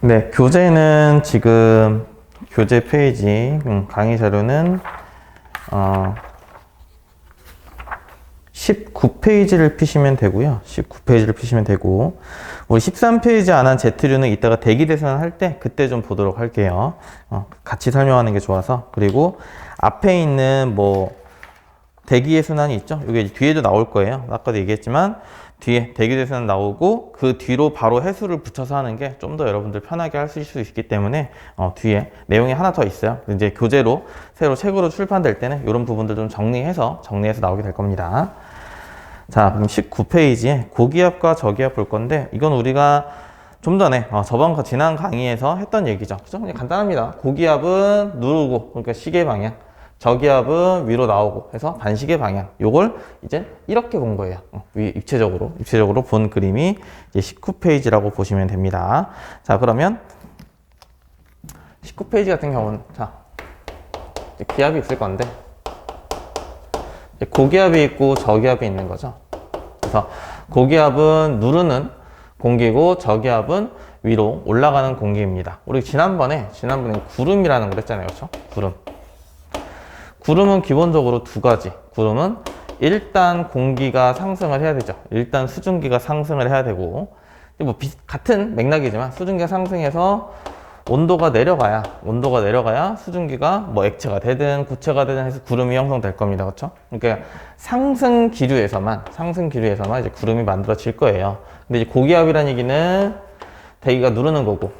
네, 교재는 지금 교재 페이지, 강의 자료는 19페이지를 피시면 되고요. 19페이지를 피시면 되고, 우리 13페이지 안 한 Z류는 이따가 대기대선 할 때 그때 좀 보도록 할게요. 같이 설명하는 게 좋아서. 그리고 앞에 있는 대기의 순환이 있죠? 이게 뒤에도 나올 거예요. 아까도 얘기했지만 뒤에 대기대선 나오고 그 뒤로 바로 해수를 붙여서 하는 게 좀 더 여러분들 편하게 하실 수 있기 때문에 뒤에 내용이 하나 더 있어요. 이제 교재로 새로 책으로 출판될 때는 이런 부분들 좀 정리해서 나오게 될 겁니다. 자, 그럼 19페이지에 고기압과 저기압 볼 건데, 이건 우리가 좀 전에 지난 강의에서 했던 얘기죠. 그죠? 그냥 간단합니다. 고기압은 누르고, 그러니까 시계 방향, 저기압은 위로 나오고 해서 반시계 방향. 요걸 이제 이렇게 본 거예요. 입체적으로 본 그림이 이제 19페이지라고 보시면 됩니다. 자, 그러면 19페이지 같은 경우는 이제 기압이 있을 건데, 고기압이 있고 저기압이 있는 거죠. 그래서 고기압은 누르는 공기고 저기압은 위로 올라가는 공기입니다. 우리 지난번에 구름이라는 걸 했잖아요. 그렇죠? 구름은 기본적으로 두 가지. 구름은 일단 공기가 상승을 해야 되죠. 일단 수증기가 상승을 해야 되고, 같은 맥락이지만 수증기가 상승해서 온도가 내려가야 수증기가 액체가 되든 고체가 되든 해서 구름이 형성될 겁니다. 그렇죠? 그러니까 상승 기류에서만 이제 구름이 만들어질 거예요. 근데 이제 고기압이라는 얘기는 대기가 누르는 거고,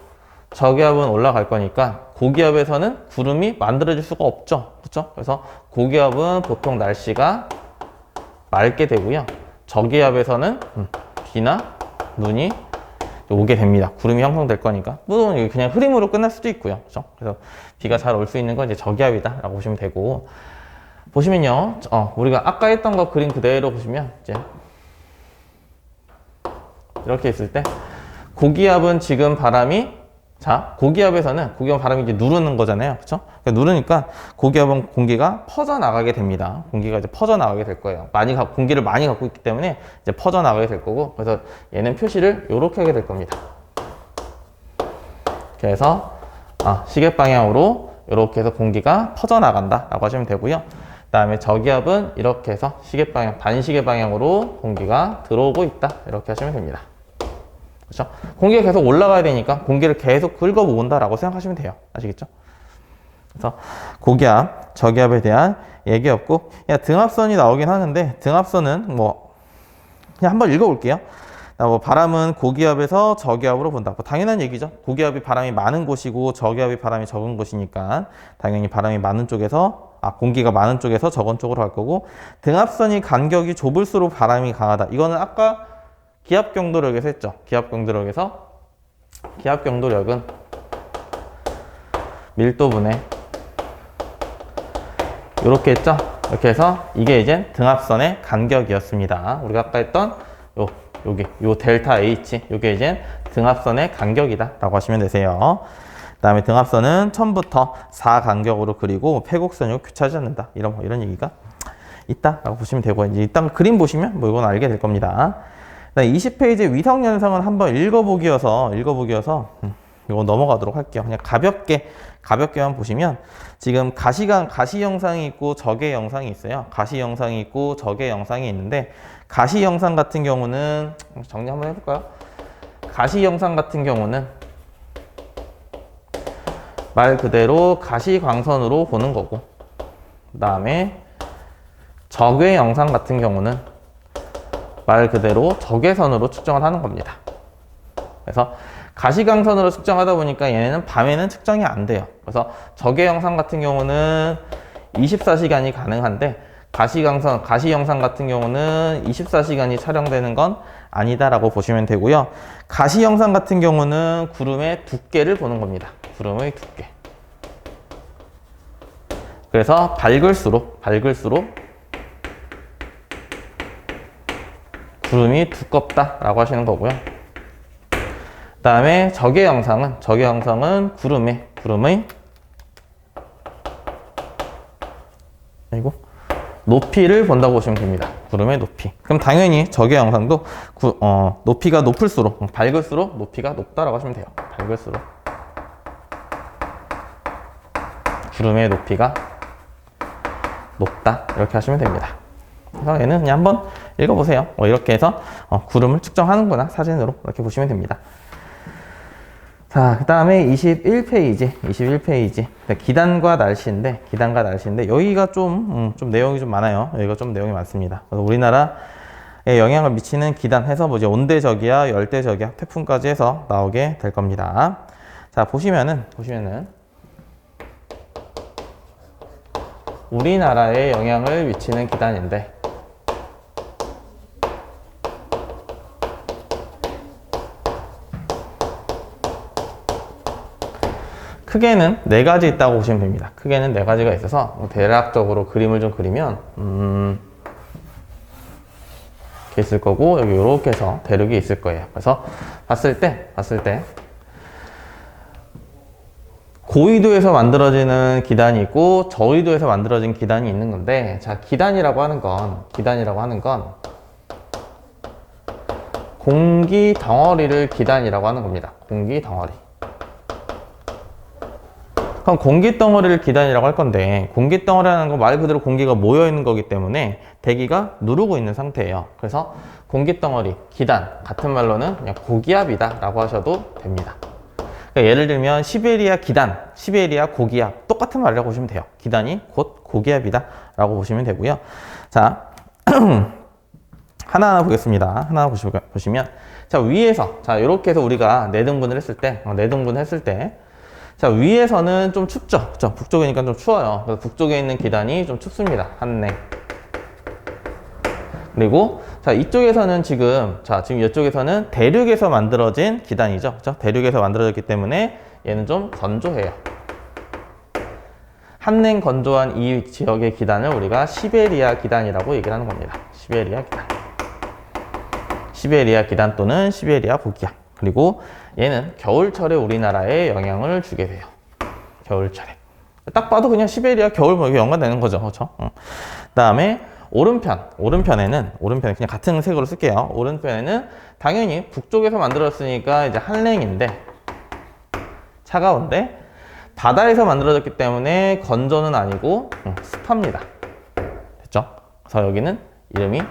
저기압은 올라갈 거니까 고기압에서는 구름이 만들어질 수가 없죠. 그렇죠? 그래서 고기압은 보통 날씨가 맑게 되고요. 저기압에서는 비나 눈이 오게 됩니다. 구름이 형성될 거니까. 물론 그냥 흐림으로 끝날 수도 있고요. 그렇죠? 그래서 비가 잘 올 수 있는 건 이제 저기압이다 라고 보시면 되고, 보시면요, 우리가 아까 했던 거 그림 그대로 보시면 이제 이렇게 있을 때 고기압은 지금 고기압은 바람이 이제 누르는 거잖아요. 그렇죠? 그러니까 누르니까 고기압은 공기가 퍼져나가게 됩니다. 공기가 이제 퍼져나가게 될 거예요. 공기를 많이 갖고 있기 때문에 이제 퍼져나가게 될 거고, 그래서 얘는 표시를 이렇게 하게 될 겁니다. 그래서 시계 방향으로 이렇게 해서 공기가 퍼져나간다 라고 하시면 되고요. 그 다음에 저기압은 이렇게 해서 반시계 방향으로 공기가 들어오고 있다, 이렇게 하시면 됩니다. 그렇죠? 공기가 계속 올라가야 되니까 공기를 계속 긁어 모은다라고 생각하시면 돼요. 아시겠죠? 그래서 고기압, 저기압에 대한 얘기 없고, 등압선이 나오긴 하는데, 등압선은 그냥 한번 읽어볼게요. 바람은 고기압에서 저기압으로 본다. 당연한 얘기죠. 고기압이 바람이 많은 곳이고 저기압이 바람이 적은 곳이니까 당연히 바람이 많은 쪽에서 공기가 많은 쪽에서 적은 쪽으로 갈 거고, 등압선이 간격이 좁을수록 바람이 강하다. 이거는 아까 기압 경도력에서 했죠. 기압 경도력은 밀도분의 이렇게 했죠. 이렇게 해서 이게 이제 등압선의 간격이었습니다. 우리가 아까 했던 요 델타 H, 요게 이제 등압선의 간격이다 라고 하시면 되세요. 그 다음에 등압선은 처음부터 4간격으로 그리고 폐곡선으로 교차하지 않는다. 이런 얘기가 있다 라고 보시면 되고, 이제 일단 그림 보시면 이건 알게 될 겁니다. 20페이지 위성연성은 한번 읽어보기여서 이거 넘어가도록 할게요. 그냥 가볍게만 보시면, 지금 가시 영상이 있고 적의 영상이 있어요. 가시 영상이 있고 적의 영상이 있는데, 가시 영상 같은 경우는 정리 한번 해볼까요? 가시 영상 같은 경우는 말 그대로 가시광선으로 보는 거고, 그 다음에 적의 영상 같은 경우는 말 그대로 적외선으로 측정을 하는 겁니다. 그래서 가시광선으로 측정하다 보니까 얘네는 밤에는 측정이 안 돼요. 그래서 적외 영상 같은 경우는 24시간이 가능한데, 가시 영상 같은 경우는 24시간이 촬영되는 건 아니다라고 보시면 되고요. 가시 영상 같은 경우는 구름의 두께를 보는 겁니다. 구름의 두께. 그래서 밝을수록 구름이 두껍다라고 하시는 거고요. 그 다음에 적외 영상은 구름의 높이를 본다고 보시면 됩니다. 구름의 높이. 그럼 당연히 적외 영상도 높이가 높을수록, 밝을수록 높이가 높다라고 하시면 돼요. 밝을수록 구름의 높이가 높다. 이렇게 하시면 됩니다. 그래서 얘는 그냥 한번 읽어보세요. 이렇게 해서 구름을 측정하는구나. 사진으로 이렇게 보시면 됩니다. 자, 그 다음에 21페이지. 기단과 날씨인데, 여기가 좀 내용이 좀 많아요. 여기가 좀 내용이 많습니다. 그래서 우리나라에 영향을 미치는 기단 해서 이제 온대저기압, 열대저기압, 태풍까지 해서 나오게 될 겁니다. 자, 보시면은, 우리나라에 영향을 미치는 기단인데, 크게는 4가지 있다고 보시면 됩니다. 크게는 4가지가 있어서 대략적으로 그림을 좀 그리면 이렇게 있을 거고, 여기 이렇게 해서 대륙이 있을 거예요. 그래서 봤을 때 고緯도에서 만들어지는 기단이 있고 저緯도에서 만들어진 기단이 있는 건데, 자, 기단이라고 하는 건 공기 덩어리를 기단이라고 하는 겁니다. 공기 덩어리. 그럼 공기 덩어리를 기단이라고 할 건데, 공기 덩어리라는 건 말 그대로 공기가 모여 있는 거기 때문에 대기가 누르고 있는 상태예요. 그래서 공기 덩어리, 기단, 같은 말로는 그냥 고기압이다 라고 하셔도 됩니다. 그러니까 예를 들면 시베리아 기단, 시베리아 고기압, 똑같은 말이라고 보시면 돼요. 기단이 곧 고기압이다 라고 보시면 되고요. 자, 하나하나 보겠습니다. 하나하나 보시면, 자, 위에서, 자, 이렇게 해서 우리가 내등분을 했을 때, 자, 위에서는 좀 춥죠? 그쵸? 북쪽이니까 좀 추워요. 그래서 북쪽에 있는 기단이 좀 춥습니다. 한랭. 그리고, 자, 이쪽에서는 지금 이쪽에서는 대륙에서 만들어진 기단이죠. 그쵸? 대륙에서 만들어졌기 때문에 얘는 좀 건조해요. 한랭 건조한 이 지역의 기단을 우리가 시베리아 기단이라고 얘기를 하는 겁니다. 시베리아 기단. 시베리아 기단 또는 시베리아 고기압. 그리고 얘는 겨울철에 우리나라에 영향을 주게 돼요. 겨울철에. 딱 봐도 그냥 시베리아 겨울 뭐 연관되는 거죠. 그렇죠? 그다음에 오른편에는 그냥 같은 색으로 쓸게요. 오른편에는 당연히 북쪽에서 만들었으니까 이제 한랭인데 차가운데 바다에서 만들어졌기 때문에 건조는 아니고 습합니다. 됐죠? 그래서 여기는 이름이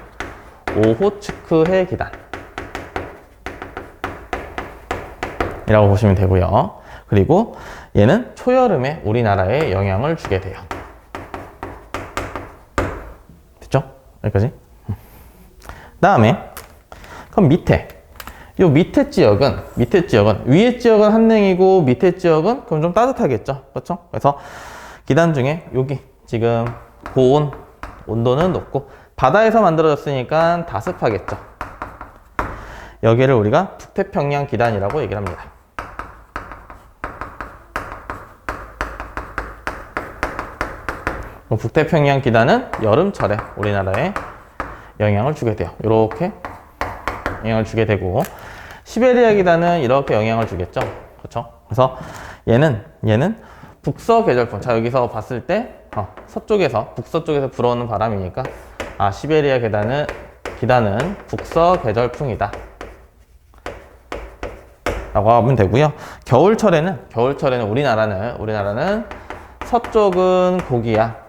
오호츠크해 기단 이라고 보시면 되고요. 그리고 얘는 초여름에 우리나라에 영향을 주게 돼요. 됐죠? 여기까지. 다음에 그럼 요 밑에 지역은 위에 지역은 한랭이고 밑에 지역은 그럼 좀 따뜻하겠죠. 그렇죠? 그래서 기단 중에 여기 지금 고온 온도는 높고 바다에서 만들어졌으니까 다 습하겠죠. 여기를 우리가 북태평양 기단이라고 얘기를 합니다. 북태평양 기단은 여름철에 우리나라에 영향을 주게 돼요. 이렇게 영향을 주게 되고, 시베리아 기단은 이렇게 영향을 주겠죠. 그렇죠? 그래서 얘는 북서 계절풍. 자, 여기서 봤을 때 북서쪽에서 불어오는 바람이니까 시베리아 기단은 북서 계절풍이다 라고 하면 되고요. 겨울철에는 우리나라는 서쪽은 고기압,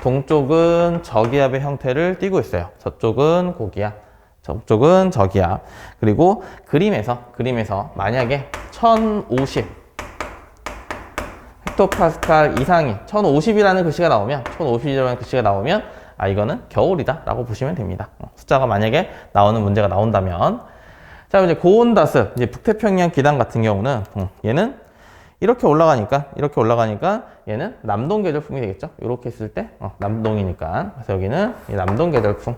동쪽은 저기압의 형태를 띠고 있어요. 서쪽은 고기압, 저쪽은 저기압. 그리고 그림에서 만약에 1050 헥토파스칼 이상이 1050이라는 글씨가 나오면 이거는 겨울이다 라고 보시면 됩니다. 숫자가 만약에 나오는 문제가 나온다면. 자, 이제 고온다스, 이제 북태평양 기단 같은 경우는 얘는 이렇게 올라가니까 얘는 남동 계절풍이 되겠죠. 이렇게 했을 때 남동이니까. 그래서 여기는 이 남동 계절풍.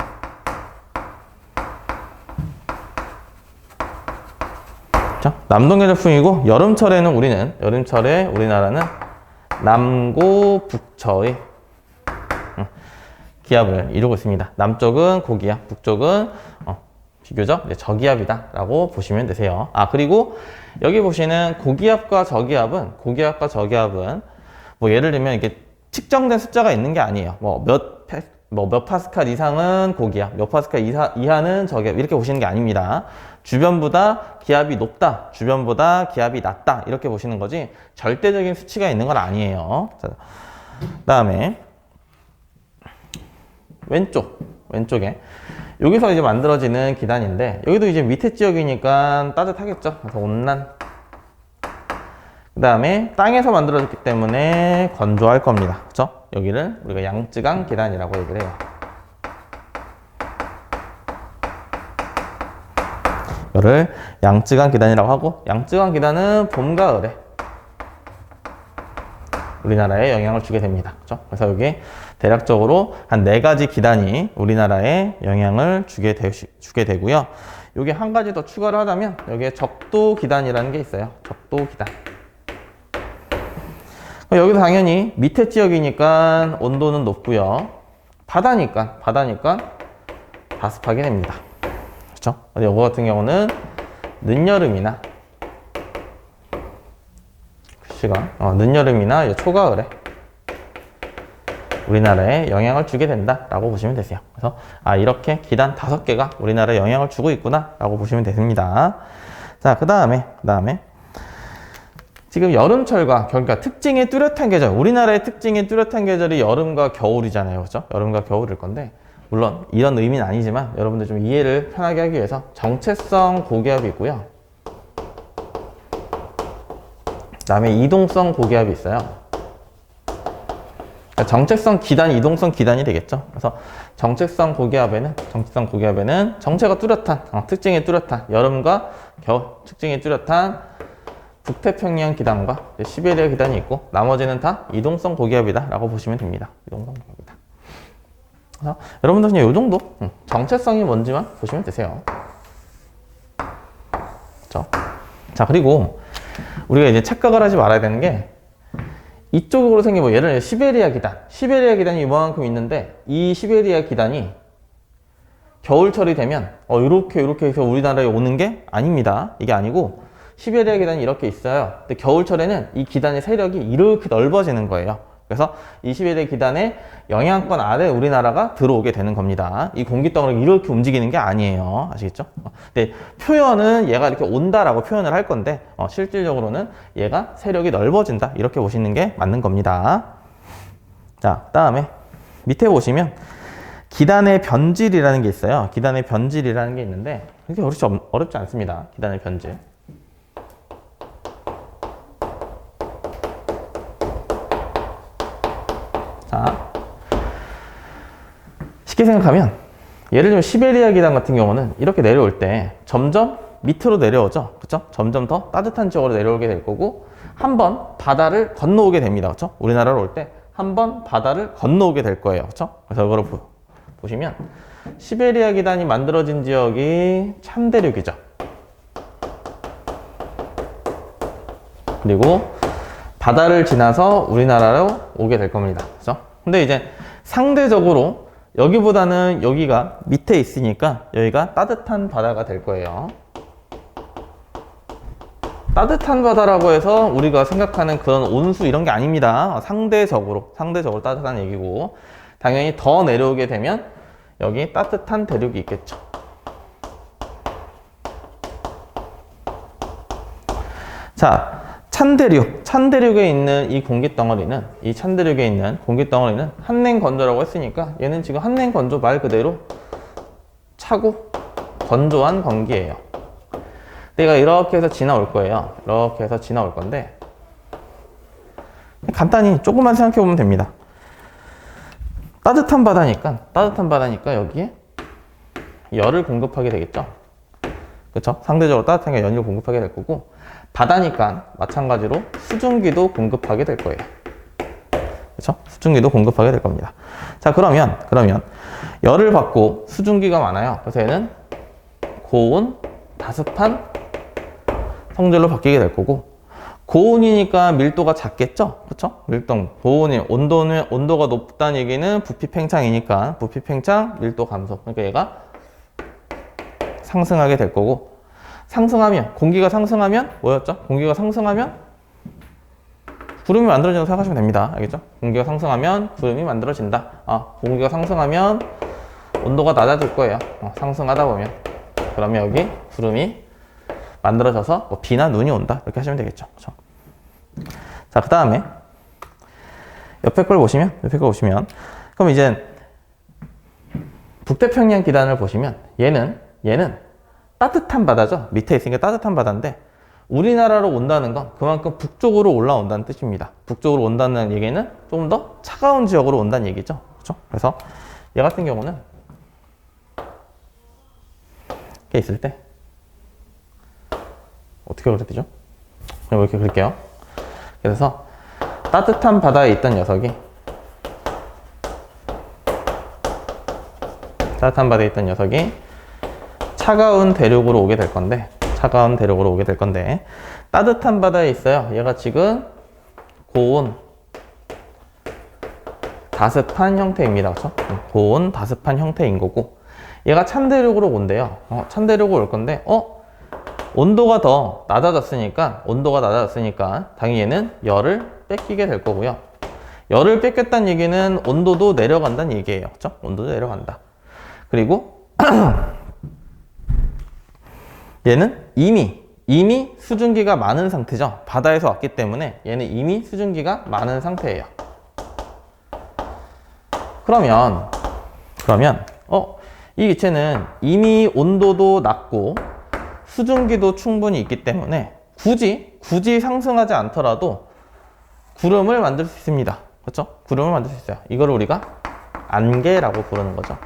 자, 남동 계절풍이고, 여름철에 우리나라는 남고 북서의 기압을 이루고 있습니다. 남쪽은 고기압, 북쪽은 비교적 저기압이다 라고 보시면 되세요. 그리고 여기 보시는 고기압과 저기압은 뭐 예를 들면 이게 측정된 숫자가 있는 게 아니에요. 몇 파스칼 이상은 고기압, 몇 파스칼 이하는 저기압, 이렇게 보시는 게 아닙니다. 주변보다 기압이 높다, 주변보다 기압이 낮다 이렇게 보시는 거지 절대적인 수치가 있는 건 아니에요. 자, 그다음에 왼쪽에 여기서 이제 만들어지는 기단인데 여기도 이제 밑에 지역이니까 따뜻하겠죠. 그래서 온난. 그 다음에 땅에서 만들어졌기 때문에 건조할 겁니다. 그렇죠? 여기를 우리가 양쯔강 기단이라고 얘기를 해요. 이거를 양쯔강 기단이라고 하고 양쯔강 기단은 봄, 가을에 우리나라에 영향을 주게 됩니다. 그렇죠? 그래서 여기 대략적으로 한 4가지 기단이 우리나라에 영향을 주게 되고요. 여기 한 가지 더 추가를 하자면 여기에 적도 기단이라는 게 있어요. 적도 기단. 여기도 당연히 밑에 지역이니까 온도는 높고요. 바다니까 다습하게 됩니다. 그렇죠? 이거 같은 경우는 늦여름이나 늦여름이나 초가을에 우리나라에 영향을 주게 된다라고 보시면 되세요. 그래서 이렇게 기단 5개가 우리나라에 영향을 주고 있구나라고 보시면 됩니다. 자, 그다음에 지금 여름철과 그러니까 특징의 뚜렷한 계절, 우리나라의 특징의 뚜렷한 계절이 여름과 겨울이잖아요. 그렇죠? 여름과 겨울일 건데 물론 이런 의미는 아니지만 여러분들 좀 이해를 편하게 하기 위해서 정체성 고기압이 있고요. 그다음에 이동성 고기압이 있어요. 그러니까 정체성 기단, 이동성 기단이 되겠죠. 그래서 정체성 고기압에는 정체가 뚜렷한, 특징이 뚜렷한 여름과 겨울, 특징이 뚜렷한 북태평양 기단과 시베리아 기단이 있고 나머지는 다 이동성 고기압이다 라고 보시면 됩니다. 이동성 고기압이다. 그래서 여러분들 그냥 이 정도 정체성이 뭔지만 보시면 되세요. 그렇죠? 자, 그리고 우리가 이제 착각을 하지 말아야 되는 게 이쪽으로 생긴 예를 들어 시베리아 기단이 이만큼 있는데 이 시베리아 기단이 겨울철이 되면 이렇게 해서 우리나라에 오는 게 아닙니다. 이게 아니고 시베리아 기단이 이렇게 있어요. 근데 겨울철에는 이 기단의 세력이 이렇게 넓어지는 거예요. 그래서 이 시베리아 기단의 영향권 아래 우리나라가 들어오게 되는 겁니다. 이 공기덩어리가 이렇게 움직이는 게 아니에요. 아시겠죠? 근데 표현은 얘가 이렇게 온다라고 표현을 할 건데 실질적으로는 얘가 세력이 넓어진다 이렇게 보시는 게 맞는 겁니다. 자, 그다음에 밑에 보시면 기단의 변질이라는 게 있어요. 기단의 변질이라는 게 있는데 그렇게 어렵지 않습니다. 기단의 변질. 자, 쉽게 생각하면 예를 들면 시베리아 기단 같은 경우는 이렇게 내려올 때 점점 밑으로 내려오죠. 그렇죠? 점점 더 따뜻한 지역으로 내려오게 될 거고 한번 바다를 건너오게 됩니다. 그렇죠? 우리나라로 올 때 한번 바다를 건너오게 될 거예요. 그렇죠? 그래서 이걸 보시면 시베리아 기단이 만들어진 지역이 참대륙이죠. 그리고 바다를 지나서 우리나라로 오게 될 겁니다. 그렇죠? 근데 이제 상대적으로 여기보다는 여기가 밑에 있으니까 여기가 따뜻한 바다가 될 거예요. 따뜻한 바다라고 해서 우리가 생각하는 그런 온수 이런 게 아닙니다. 상대적으로 따뜻한 얘기고 당연히 더 내려오게 되면 여기 따뜻한 대륙이 있겠죠. 자, 찬대륙에 있는 이 공기덩어리는 한냉건조라고 했으니까 얘는 지금 한냉건조 말 그대로 차고 건조한 공기예요. 내가 이렇게 해서 지나올 거예요. 이렇게 해서 지나올 건데 간단히 조금만 생각해 보면 됩니다. 따뜻한 바다니까 여기에 열을 공급하게 되겠죠. 그렇죠? 상대적으로 따뜻한 게 연료를 공급하게 될 거고 바다니까 마찬가지로 수증기도 공급하게 될 거예요. 그렇죠? 수증기도 공급하게 될 겁니다. 자, 그러면 열을 받고 수증기가 많아요. 그래서 얘는 고온, 다습한 성질로 바뀌게 될 거고 고온이니까 밀도가 작겠죠? 그렇죠? 온도가 높다는 얘기는 부피 팽창이니까 부피 팽창, 밀도 감소. 그러니까 얘가 상승하게 될 거고 공기가 상승하면 뭐였죠? 공기가 상승하면 구름이 만들어진다고 생각하시면 됩니다. 알겠죠? 공기가 상승하면 구름이 만들어진다. 공기가 상승하면 온도가 낮아질 거예요. 상승하다 보면. 그러면 여기 구름이 만들어져서 뭐 비나 눈이 온다 이렇게 하시면 되겠죠. 그렇죠? 자, 그 다음에 옆에 걸 보시면 그럼 이제 북태평양 기단을 보시면 얘는 따뜻한 바다죠. 밑에 있으니까 따뜻한 바다인데 우리나라로 온다는 건 그만큼 북쪽으로 올라온다는 뜻입니다. 북쪽으로 온다는 얘기는 조금 더 차가운 지역으로 온다는 얘기죠. 그렇죠? 그래서 얘 같은 경우는 이렇게 있을 때 어떻게 그려야 되죠? 그냥 이렇게 그릴게요. 그래서 따뜻한 바다에 있던 녀석이 차가운 대륙으로 오게 될 건데 따뜻한 바다에 있어요. 얘가 지금 고온 다습한 형태입니다. 그렇죠? 고온 다습한 형태인 거고 얘가 찬대륙으로 온대요. 찬대륙으로 올 건데 온도가 더 낮아졌으니까 당연히 얘는 열을 뺏기게 될 거고요. 열을 뺏겼다는 얘기는 온도도 내려간다는 얘기예요. 그렇죠? 온도도 내려간다. 그리고 얘는 이미 수증기가 많은 상태죠. 바다에서 왔기 때문에 얘는 이미 수증기가 많은 상태예요. 그러면 이 기체는 이미 온도도 낮고 수증기도 충분히 있기 때문에 굳이 상승하지 않더라도 구름을 만들 수 있습니다. 그렇죠? 구름을 만들 수 있어요. 이걸 우리가 안개라고 부르는 거죠.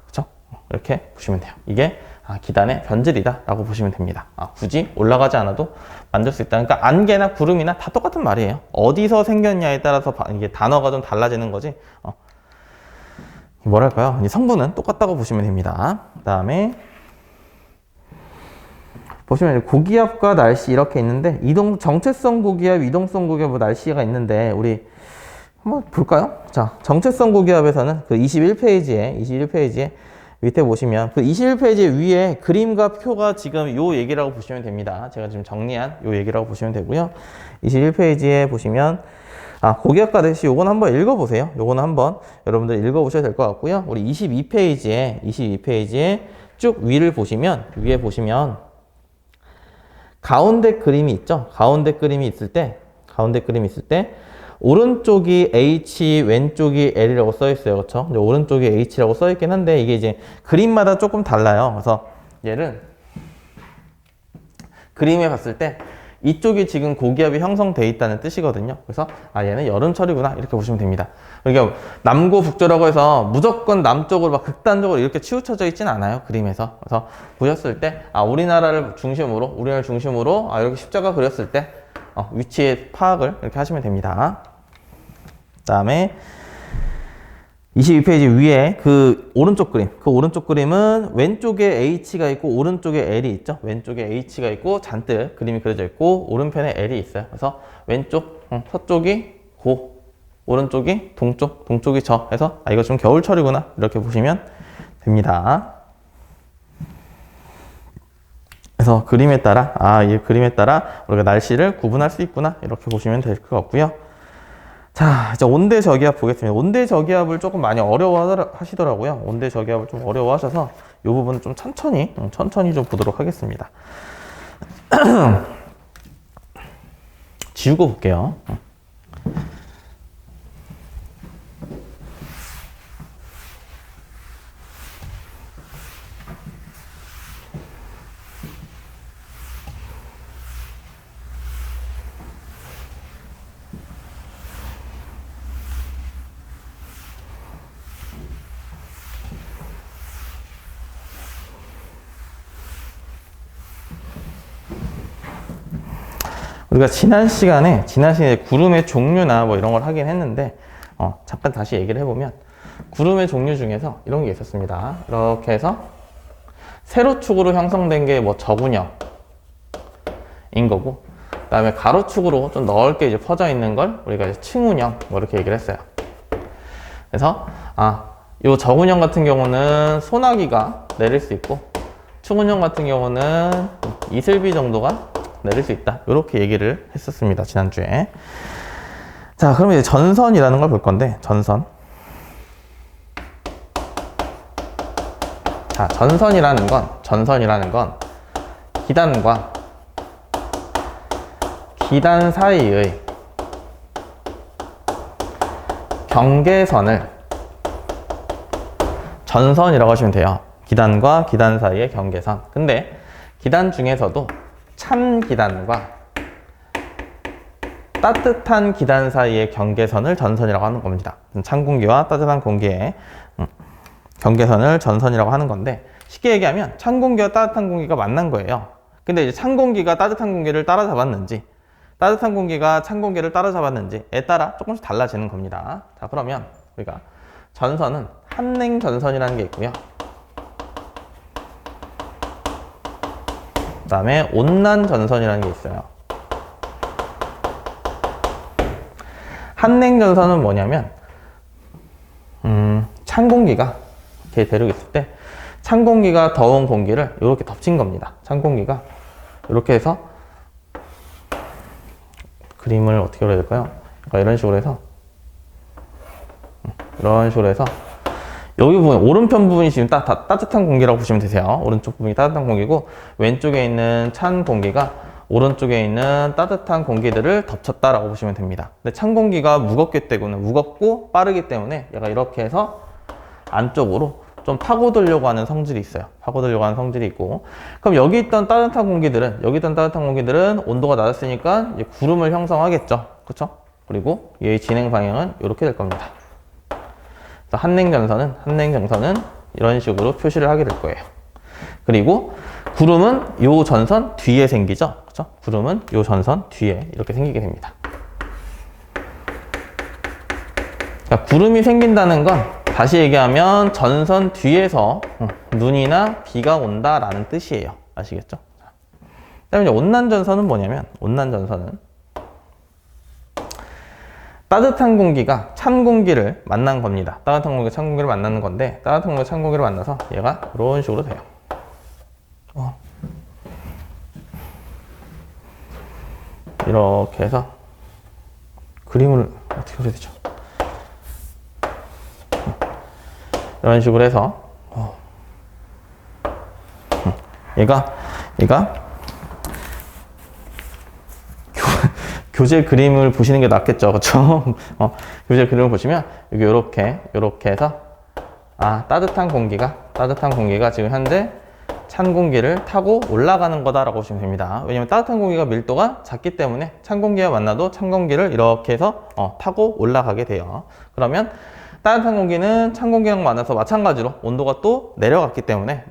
그렇죠? 이렇게 보시면 돼요. 이게 기단의 변질이다 라고 보시면 됩니다. 굳이 올라가지 않아도 만들 수 있다. 그러니까 안개나 구름이나 다 똑같은 말이에요. 어디서 생겼냐에 따라서 이게 단어가 좀 달라지는 거지. 뭐랄까요? 성분은 똑같다고 보시면 됩니다. 그 다음에 보시면 고기압과 날씨 이렇게 있는데 정체성 고기압, 이동성 고기압 뭐 날씨가 있는데 우리 한번 볼까요? 자, 정체성 고기압에서는 그 21페이지에 밑에 보시면 그 21페이지 위에 그림과 표가 지금 요 얘기라고 보시면 됩니다. 제가 지금 정리한 요 얘기라고 보시면 되고요. 21페이지에 보시면 고기압과 날씨 요건 한번 읽어보세요. 요거는 한번 여러분들 읽어보셔야 될 것 같고요. 우리 22페이지에 쭉 위에 보시면 가운데 그림이 있죠. 가운데 그림이 있을 때 오른쪽이 H, 왼쪽이 L이라고 써 있어요. 그렇죠? 오른쪽이 H라고 써 있긴 한데 이게 이제 그림마다 조금 달라요. 그래서 얘를 그림에 봤을 때 이쪽이 지금 고기압이 형성되어 있다는 뜻이거든요. 그래서 얘는 여름철이구나 이렇게 보시면 됩니다. 그러니까 남고 북조라고 해서 무조건 남쪽으로 막 극단적으로 이렇게 치우쳐져 있지는 않아요. 그림에서. 그래서 보셨을 때 우리나라를 중심으로 이렇게 십자가 그렸을 때 위치의 파악을 이렇게 하시면 됩니다. 그 다음에 22페이지 위에 그 오른쪽 그림은 왼쪽에 H가 있고 오른쪽에 L이 있죠. 왼쪽에 H가 있고 잔뜩 그림이 그려져 있고 오른편에 L이 있어요. 그래서 왼쪽 서쪽이 고, 오른쪽이 동쪽이 저 해서 이거 좀 겨울철이구나 이렇게 보시면 됩니다. 그래서 그림에 따라 이 그림에 따라 우리가 날씨를 구분할 수 있구나 이렇게 보시면 될 것 같고요. 자, 이제 온대 저기압 보겠습니다. 온대 저기압을 조금 많이 어려워하시더라고요. 온대 저기압을 좀 어려워하셔서 이 부분은 좀 천천히 좀 보도록 하겠습니다. 지우고 볼게요. 우리가 지난 시간에 구름의 종류나 뭐 이런 걸 하긴 했는데 잠깐 다시 얘기를 해보면 구름의 종류 중에서 이런 게 있었습니다. 이렇게 해서 세로축으로 형성된 게 뭐 저군형인 거고 그 다음에 가로축으로 좀 넓게 이제 퍼져 있는 걸 우리가 이제 층운형 뭐 이렇게 얘기를 했어요. 그래서 요 저군형 같은 경우는 소나기가 내릴 수 있고 층운형 같은 경우는 이슬비 정도가 내릴 수 있다. 이렇게 얘기를 했었습니다. 지난주에. 자, 그럼 이제 전선이라는 걸 볼 건데, 전선. 자, 전선이라는 건 기단과 기단 사이의 경계선을 전선이라고 하시면 돼요. 기단과 기단 사이의 경계선. 근데 기단 중에서도 찬 기단과 따뜻한 기단 사이의 경계선을 전선이라고 하는 겁니다. 찬 공기와 따뜻한 공기의 경계선을 전선이라고 하는 건데, 쉽게 얘기하면 찬 공기와 따뜻한 공기가 만난 거예요. 근데 이제 찬 공기가 따뜻한 공기를 따라잡았는지, 따뜻한 공기가 찬 공기를 따라잡았는지에 따라 조금씩 달라지는 겁니다. 자, 그러면 우리가 전선은 한냉 전선이라는 게 있고요. 그 다음에 온난 전선이라는 게 있어요. 한냉 전선은 뭐냐면 찬 공기가 이렇게 대륙에 있을 때 찬 공기가 더운 공기를 이렇게 덮친 겁니다. 찬 공기가 이렇게 해서, 그림을 어떻게 그려야 될까요? 그러니까 이런 식으로 해서, 이런 식으로 해서 여기 부분, 오른편 부분이 지금 따뜻한 공기라고 보시면 되세요. 오른쪽 부분이 따뜻한 공기고, 왼쪽에 있는 찬 공기가 오른쪽에 있는 따뜻한 공기들을 덮쳤다라고 보시면 됩니다. 근데 찬 공기가 무겁기 때문에, 무겁고 빠르기 때문에 얘가 이렇게 해서 안쪽으로 좀 파고들려고 하는 성질이 있어요. 파고들려고 하는 성질이 있고, 그럼 여기 있던 따뜻한 공기들은 온도가 낮았으니까 이제 구름을 형성하겠죠. 그쵸? 그리고 얘의 진행 방향은 이렇게 될 겁니다. 그래서 한냉전선은 이런 식으로 표시를 하게 될 거예요. 그리고 구름은 요 전선 뒤에 생기죠. 그쵸? 구름은 요 전선 뒤에 이렇게 생기게 됩니다. 그러니까 구름이 생긴다는 건 다시 얘기하면 전선 뒤에서 눈이나 비가 온다라는 뜻이에요. 아시겠죠? 그다음에 이제 온난전선은 뭐냐면, 온난전선은 따뜻한 공기가 찬 공기를 만난 겁니다. 따뜻한 공기가 찬 공기를 만나는 건데, 따뜻한 공기가 찬 공기를 만나서 얘가 이런 식으로 돼요. 이렇게 해서 그림을 어떻게 그려야 되죠? 이런 식으로 해서 얘가 교재 그림을 보시는 게 낫겠죠, 그렇죠? 교재 그림을 보시면 여기 이렇게 해서 따뜻한 공기가 지금 현재 찬 공기를 타고 올라가는 거다라고 보시면 됩니다. 왜냐면 따뜻한 공기가 밀도가 작기 때문에 찬 공기와 만나도 찬 공기를 이렇게 해서 타고 올라가게 돼요. 그러면 따뜻한 공기는 찬 공기랑 만나서 마찬가지로 온도가 또 내려가기 때문에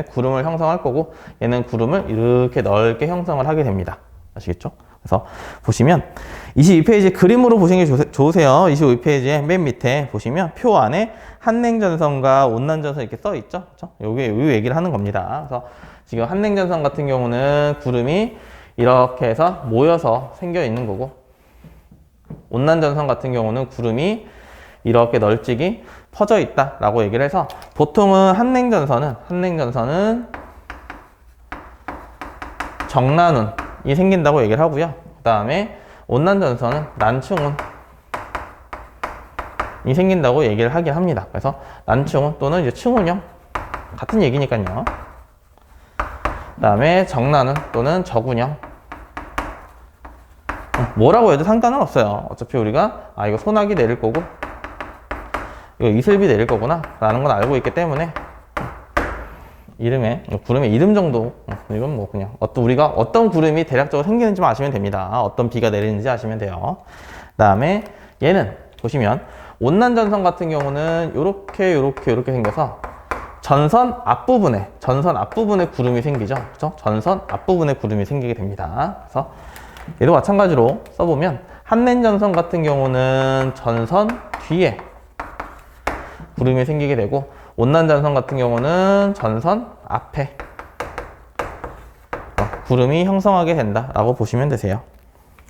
구름을 형성할 거고, 얘는 구름을 이렇게 넓게 형성을 하게 됩니다. 아시겠죠? 그래서 보시면 22페이지 그림으로 보시는 게 좋으세요. 25페이지에 맨 밑에 보시면 표 안에 한냉전선과 온난전선 이렇게 써 있죠. 그렇죠? 요게 요 얘기를 하는 겁니다. 그래서 지금 한냉전선 같은 경우는 구름이 이렇게 해서 모여서 생겨 있는 거고, 온난전선 같은 경우는 구름이 이렇게 널찍이 퍼져 있다라고 얘기를 해서, 보통은 한냉전선은 정난운이 생긴다고 얘기를 하고요. 그 다음에 온난전선은 난충운이 생긴다고 얘기를 하긴 합니다. 그래서 난충운 또는 이제 충운형, 같은 얘기니까요. 그 다음에 정난운 또는 적운형, 뭐라고 해도 상관은 없어요. 어차피 우리가 이거 소나기 내릴 거고 이거 이슬비 내릴 거구나 라는 건 알고 있기 때문에, 구름의 이름 정도, 이건 뭐 그냥 우리가 어떤 구름이 대략적으로 생기는지만 아시면 됩니다. 어떤 비가 내리는지 아시면 돼요. 그 다음에 얘는 보시면 온난전선 같은 경우는 이렇게 생겨서 전선 앞부분에 구름이 생기죠. 그렇죠? 전선 앞부분에 구름이 생기게 됩니다. 그래서 얘도 마찬가지로 써보면, 한냉전선 같은 경우는 전선 뒤에 구름이 생기게 되고, 온난전선 같은 경우는 전선 앞에 구름이 형성하게 된다라고 보시면 되세요.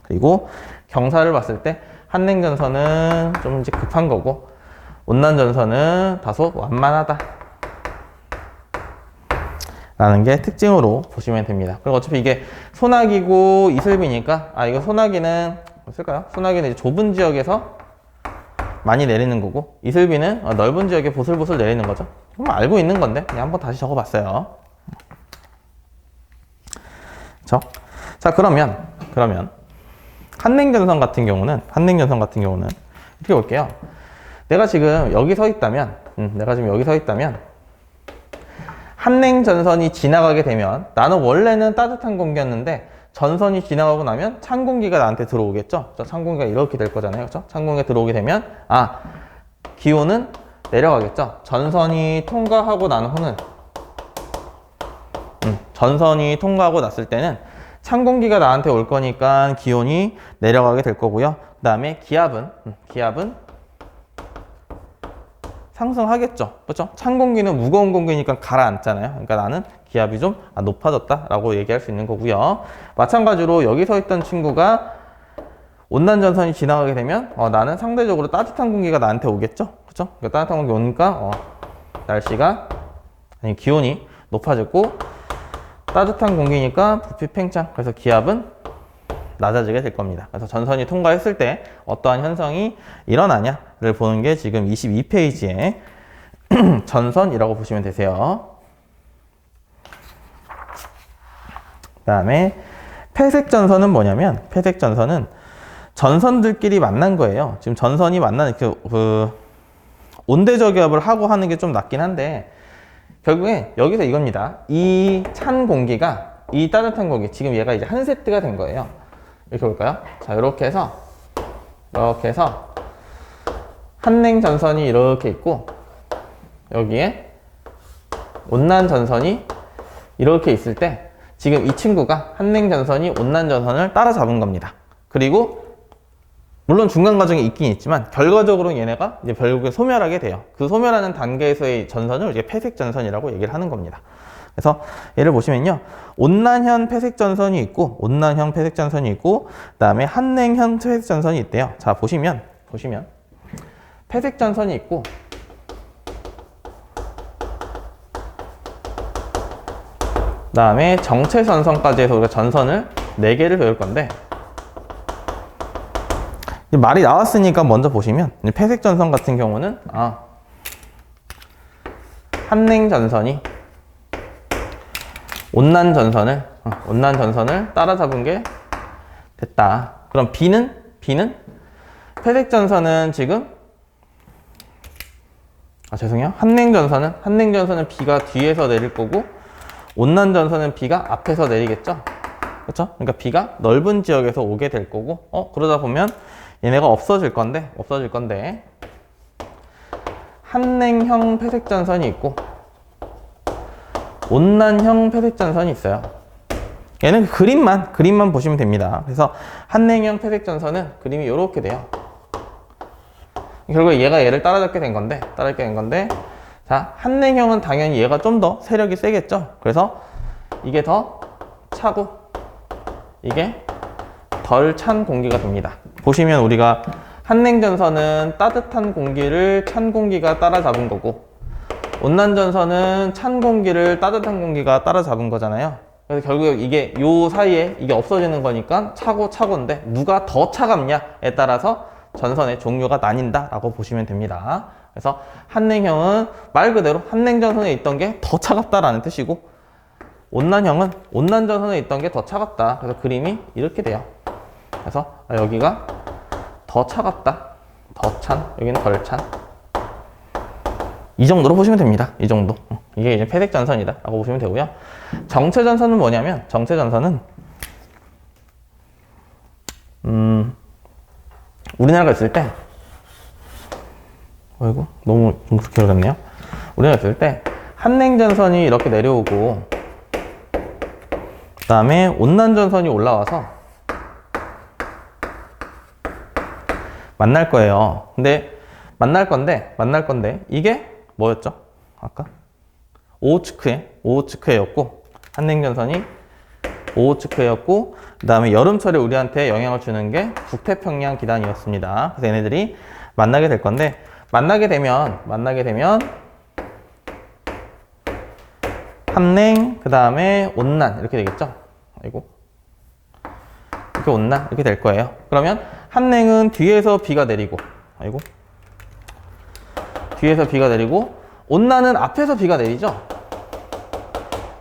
그리고 경사를 봤을 때 한냉전선은 좀 이제 급한 거고, 온난전선은 다소 완만하다 라는 게 특징으로 보시면 됩니다. 그리고 어차피 이게 소나기고 이슬비니까, 이거 소나기는 쓸까요? 소나기는 이제 좁은 지역에서 많이 내리는 거고, 이슬비는 넓은 지역에 보슬보슬 내리는 거죠. 알고 있는 건데 그냥 한번 다시 적어봤어요. 그쵸? 자, 그러면 한냉전선 같은 경우는 이렇게 볼게요. 내가 지금 여기 서 있다면 한냉전선이 지나가게 되면 나는 원래는 따뜻한 공기였는데 전선이 지나가고 나면 찬 공기가 나한테 들어오겠죠? 찬 공기가 이렇게 될 거잖아요. 그렇죠? 찬 공기가 들어오게 되면 기온은 내려가겠죠? 전선이 통과하고 난 후는 전선이 통과하고 났을 때는 찬 공기가 나한테 올 거니까 기온이 내려가게 될 거고요. 그 다음에 기압은 상승하겠죠. 그렇죠? 찬 공기는 무거운 공기니까 가라앉잖아요. 그러니까 나는 기압이 좀 높아졌다라고 얘기할 수 있는 거고요. 마찬가지로 여기 서 있던 친구가 온난 전선이 지나가게 되면 나는 상대적으로 따뜻한 공기가 나한테 오겠죠. 그렇죠? 그러니까 따뜻한 공기 오니까 기온이 높아졌고 따뜻한 공기니까 부피 팽창. 그래서 기압은 낮아지게 될 겁니다. 그래서 전선이 통과했을 때 어떠한 현상이 일어나냐를 보는 게 지금 22페이지의 전선이라고 보시면 되세요. 그 다음에 폐색 전선은 뭐냐면, 폐색 전선은 전선들끼리 만난 거예요. 지금 전선이 만나는 온대 저기압을 하고 하는 게 좀 낫긴 한데, 결국에 여기서 이겁니다. 이 찬 공기가 이 따뜻한 공기, 지금 얘가 이제 한 세트가 된 거예요. 이렇게 볼까요? 자, 이렇게 해서 한냉 전선이 이렇게 있고 여기에 온난 전선이 이렇게 있을 때 지금 이 친구가 한냉 전선이 온난 전선을 따라잡은 겁니다. 그리고 물론 중간 과정이 있긴 있지만 결과적으로 얘네가 이제 결국에 소멸하게 돼요. 그 소멸하는 단계에서의 전선을 이제 폐색 전선이라고 얘기를 하는 겁니다. 그래서 얘를 보시면요, 온난형 폐색 전선이 있고 그다음에 한냉형 폐색 전선이 있대요. 자, 보시면 폐색 전선이 있고 그다음에 정체 전선까지 해서 우리가 전선을 4개를 배울 건데, 말이 나왔으니까 먼저 보시면 폐색 전선 같은 경우는 한냉 전선이 온난 전선을 따라잡은 게 됐다. 그럼 B는 폐색 전선은 지금 한냉 전선은 B가 뒤에서 내릴 거고 온난 전선은 B가 앞에서 내리겠죠. 그렇죠? 그러니까 B가 넓은 지역에서 오게 될 거고 그러다 보면 얘네가 없어질 건데 한냉형 폐색 전선이 있고 온난형 폐색 전선이 있어요. 얘는 그림만 보시면 됩니다. 그래서 한냉형 폐색 전선은 그림이 이렇게 돼요. 결국에 얘가 얘를 따라잡게 된 건데 자, 한냉형은 당연히 얘가 좀 더 세력이 세겠죠. 그래서 이게 더 차고 이게 덜 찬 공기가 됩니다. 보시면 우리가 한냉 전선은 따뜻한 공기를 찬 공기가 따라잡은 거고 온난 전선은 찬 공기를 따뜻한 공기가 따라잡은 거잖아요. 그래서 결국에 이게 요 사이에 이게 없어지는 거니까 차고인데 누가 더 차갑냐에 따라서 전선의 종류가 나뉜다라고 보시면 됩니다. 그래서 한냉형은 말 그대로 한냉 전선에 있던 게 더 차갑다라는 뜻이고, 온난형은 온난 전선에 있던 게 더 차갑다. 그래서 그림이 이렇게 돼요. 그래서 여기가 더 차갑다, 더 찬, 여기는 덜 찬. 이 정도로 보시면 됩니다. 이 정도. 이게 이제 폐색 전선이다 라고 보시면 되고요. 정체 전선은 뭐냐면, 정체 전선은 우리나라가 있을 때 너무 좀 그렇게 어렵네요. 우리나라가 있을 때 한냉 전선이 이렇게 내려오고 그 다음에 온난 전선이 올라와서 만날 거예요. 근데 만날 건데 이게 뭐였죠? 아까 오호츠크해였고 한냉 전선이 오호츠크해였고 그 다음에 여름철에 우리한테 영향을 주는 게 북태평양 기단이었습니다. 그래서 얘네들이 만나게 될 건데 만나게 되면 한냉 그 다음에 온난 이렇게 되겠죠? 이렇게 온난 이렇게 될 거예요. 그러면 한냉은 뒤에서 비가 내리고 뒤에서 비가 내리고 온난은 앞에서 비가 내리죠.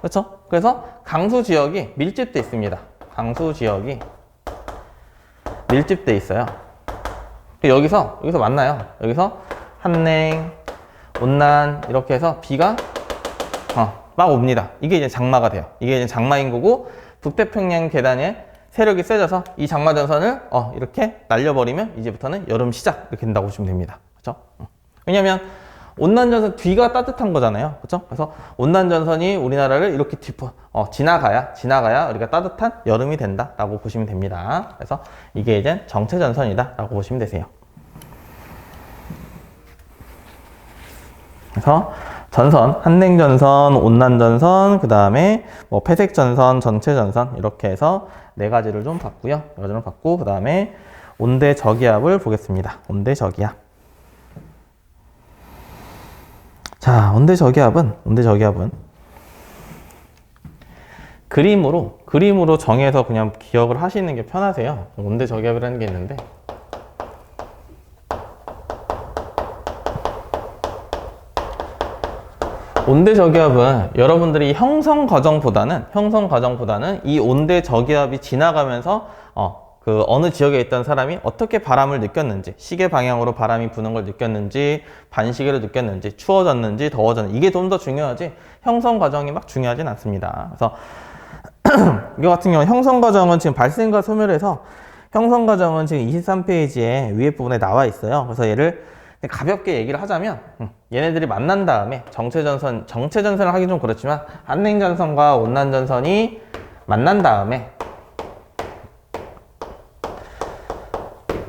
그렇죠? 그래서 강수 지역이 밀집돼 있습니다. 강수 지역이 밀집돼 있어요. 여기서 만나요. 여기서 한냉, 온난 이렇게 해서 비가 막 옵니다. 이게 이제 장마가 돼요. 이게 이제 장마인 거고, 북태평양 계단에 세력이 세져서 이 장마 전선을 이렇게 날려버리면 이제부터는 여름 시작 이렇게 된다고 보시면 됩니다. 그렇죠? 왜냐면 온난 전선 뒤가 따뜻한 거잖아요. 그렇죠? 그래서 온난 전선이 우리나라를 이렇게 지나가야 우리가 따뜻한 여름이 된다라고 보시면 됩니다. 그래서 이게 이제 정체 전선이다라고 보시면 되세요. 그래서 전선, 한냉전선, 온난전선, 그 다음에 뭐 폐색전선, 전체전선 이렇게 해서 네 가지를 좀 봤고요. 네 가지를 봤고, 그 다음에 온대 저기압을 보겠습니다. 온대 저기압. 자, 온대 저기압은 그림으로 정해서 그냥 기억을 하시는 게 편하세요. 온대 저기압이라는 게 있는데, 온대 저기압은 여러분들이 형성 과정보다는 이 온대 저기압이 지나가면서 어느 지역에 있던 사람이 어떻게 바람을 느꼈는지, 시계 방향으로 바람이 부는 걸 느꼈는지, 반시계로 느꼈는지, 추워졌는지 더워졌는지, 이게 좀 더 중요하지 형성 과정이 막 중요하진 않습니다. 그래서 이거 같은 경우는 형성 과정은 지금 발생과 소멸해서 형성 과정은 지금 23페이지에 위에 부분에 나와 있어요. 그래서 얘를 가볍게 얘기를 하자면 얘네들이 만난 다음에 정체전선을 하기 좀 그렇지만 한냉전선과 온난전선이 만난 다음에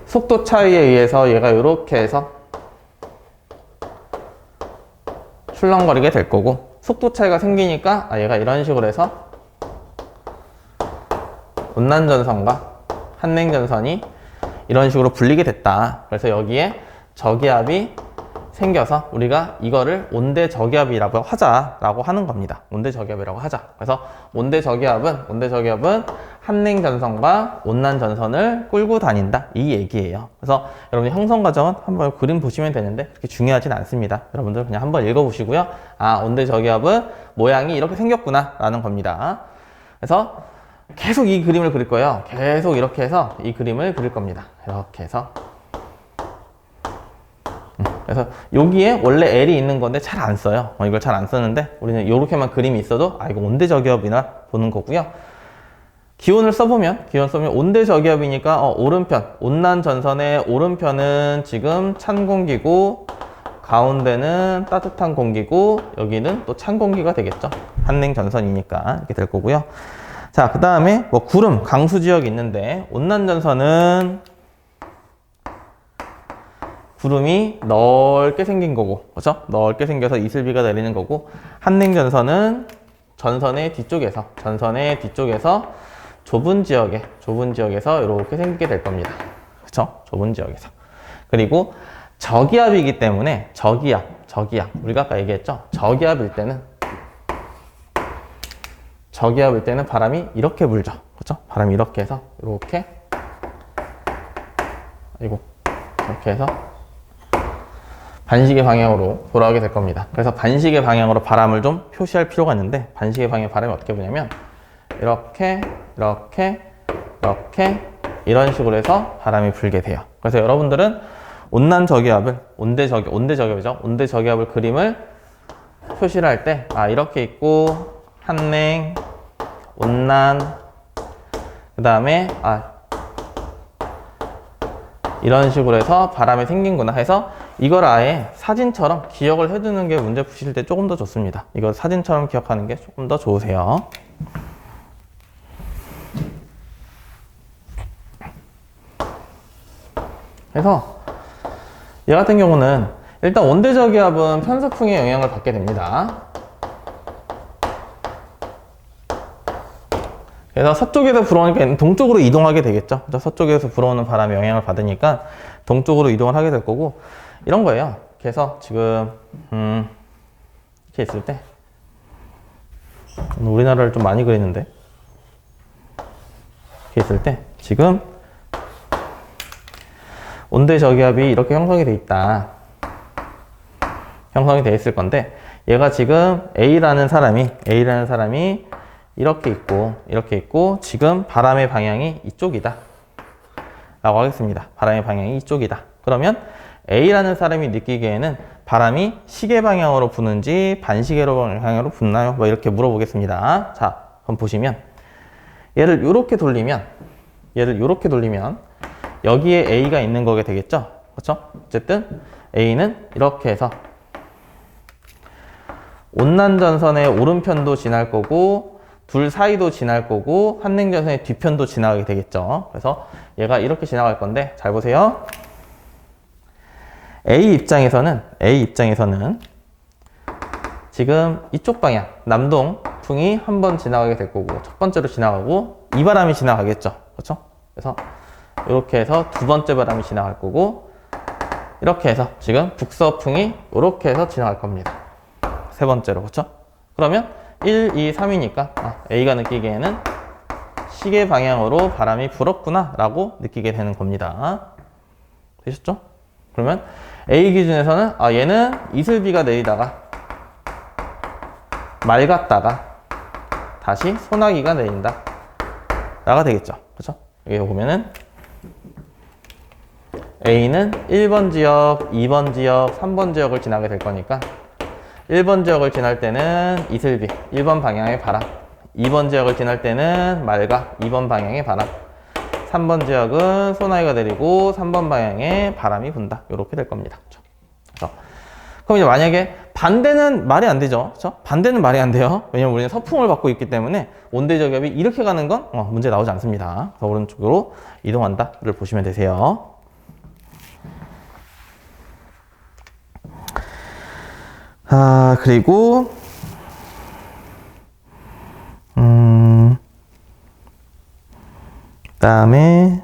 속도 차이에 의해서 얘가 이렇게 해서 출렁거리게 될 거고, 속도 차이가 생기니까 얘가 이런 식으로 해서 온난전선과 한냉전선이 이런 식으로 불리게 됐다. 그래서 여기에 저기압이 생겨서 우리가 이거를 온대 저기압이라고 하자라고 하는 겁니다. 온대 저기압이라고 하자. 그래서 온대 저기압은 한냉전선과 온난전선을 끌고 다닌다, 이 얘기예요. 그래서 여러분이 형성 과정은 한번 그림 보시면 되는데 그렇게 중요하진 않습니다. 여러분들 그냥 한번 읽어보시고요. 온대 저기압은 모양이 이렇게 생겼구나 라는 겁니다. 그래서 계속 이 그림을 그릴 거예요. 계속 이렇게 해서 이 그림을 그릴 겁니다. 이렇게 해서. 그래서 여기에 원래 L이 있는 건데 잘 안 써요. 이걸 잘 안 쓰는데 우리는 이렇게만 그림이 있어도 이거 온대 저기압이나 보는 거고요. 기온을 써보면 온대 저기압이니까 오른편, 온난 전선의 오른편은 지금 찬 공기고, 가운데는 따뜻한 공기고, 여기는 또 찬 공기가 되겠죠. 한냉 전선이니까 이렇게 될 거고요. 자, 그 다음에 뭐 구름, 강수 지역이 있는데, 온난 전선은 구름이 넓게 생긴 거고, 그렇죠? 넓게 생겨서 이슬비가 내리는 거고, 한냉 전선은 전선의 뒤쪽에서 좁은 지역에서 이렇게 생기게 될 겁니다. 그렇죠? 좁은 지역에서. 그리고 저기압이기 때문에 저기압. 우리가 아까 얘기했죠? 저기압일 때는 바람이 이렇게 불죠. 그렇죠? 바람이 이렇게 해서 이렇게 해서 반시계 방향으로 돌아오게 될 겁니다. 그래서 반시계 방향으로 바람을 좀 표시할 필요가 있는데, 반시계 방향 바람이 어떻게 부냐면 이렇게 이런 식으로 해서 바람이 불게 돼요. 그래서 여러분들은 온난 저기압을 온대 저기압을 그림을 표시를 할 때 이렇게 있고, 한냉, 온난, 그 다음에 이런 식으로 해서 바람이 생긴구나 해서 이걸 아예 사진처럼 기억을 해두는 게 문제 푸실 때 조금 더 좋습니다. 이거 사진처럼 기억하는 게 조금 더 좋으세요. 그래서 얘 같은 경우는 일단 온대 저기압은 편서풍의 영향을 받게 됩니다. 그래서 서쪽에서 불어오니까 동쪽으로 이동하게 되겠죠. 서쪽에서 불어오는 바람의 영향을 받으니까 동쪽으로 이동을 하게 될 거고, 이런 거예요. 그래서 지금 이렇게 있을 때, 우리나라를 좀 많이 그리는데, 이렇게 있을 때 지금 온대 저기압이 이렇게 형성이 돼 있다. 형성이 돼 있을 건데, 얘가 지금 A라는 사람이 이렇게 있고, 지금 바람의 방향이 이쪽이다. 라고 하겠습니다. 바람의 방향이 이쪽이다. 그러면 A라는 사람이 느끼기에는 바람이 시계 방향으로 부는지 반시계 방향으로 붙나요? 뭐 이렇게 물어보겠습니다. 자, 그럼 보시면 얘를 이렇게 돌리면 여기에 A가 있는 거게 되겠죠? 그렇죠? 어쨌든 A는 이렇게 해서 온난전선의 오른편도 지날 거고 둘 사이도 지날 거고 한냉전선의 뒤편도 지나가게 되겠죠. 그래서 얘가 이렇게 지나갈 건데 잘 보세요. A 입장에서는 지금 이쪽 방향 남동풍이 한 번 지나가게 될 거고 첫 번째로 지나가고 이 바람이 지나가겠죠. 그렇죠? 그래서 이렇게 해서 두 번째 바람이 지나갈 거고 이렇게 해서 지금 북서풍이 이렇게 해서 지나갈 겁니다. 세 번째로. 그렇죠? 그러면 1, 2, 3이니까 A가 느끼기에는 시계 방향으로 바람이 불었구나 라고 느끼게 되는 겁니다. 되셨죠? 그러면 A 기준에서는 얘는 이슬비가 내리다가 맑았다가 다시 소나기가 내린다 라가 되겠죠. 그렇죠? 여기 보면은 A는 1번 지역, 2번 지역, 3번 지역을 지나게 될 거니까 1번 지역을 지날 때는 이슬비, 1번 방향의 바람, 2번 지역을 지날 때는 맑아, 2번 방향의 바람, 3번 지역은 소나기가 내리고 3번 방향에 바람이 분다. 이렇게 될 겁니다. 그렇죠? 그럼 이제 만약에 반대는 말이 안 되죠. 그렇죠? 반대는 말이 안 돼요. 왜냐면 우리는 서풍을 받고 있기 때문에 온대저기압이 이렇게 가는 건 문제 나오지 않습니다. 그래서 오른쪽으로 이동한다를 보시면 되세요. 그리고 그다음에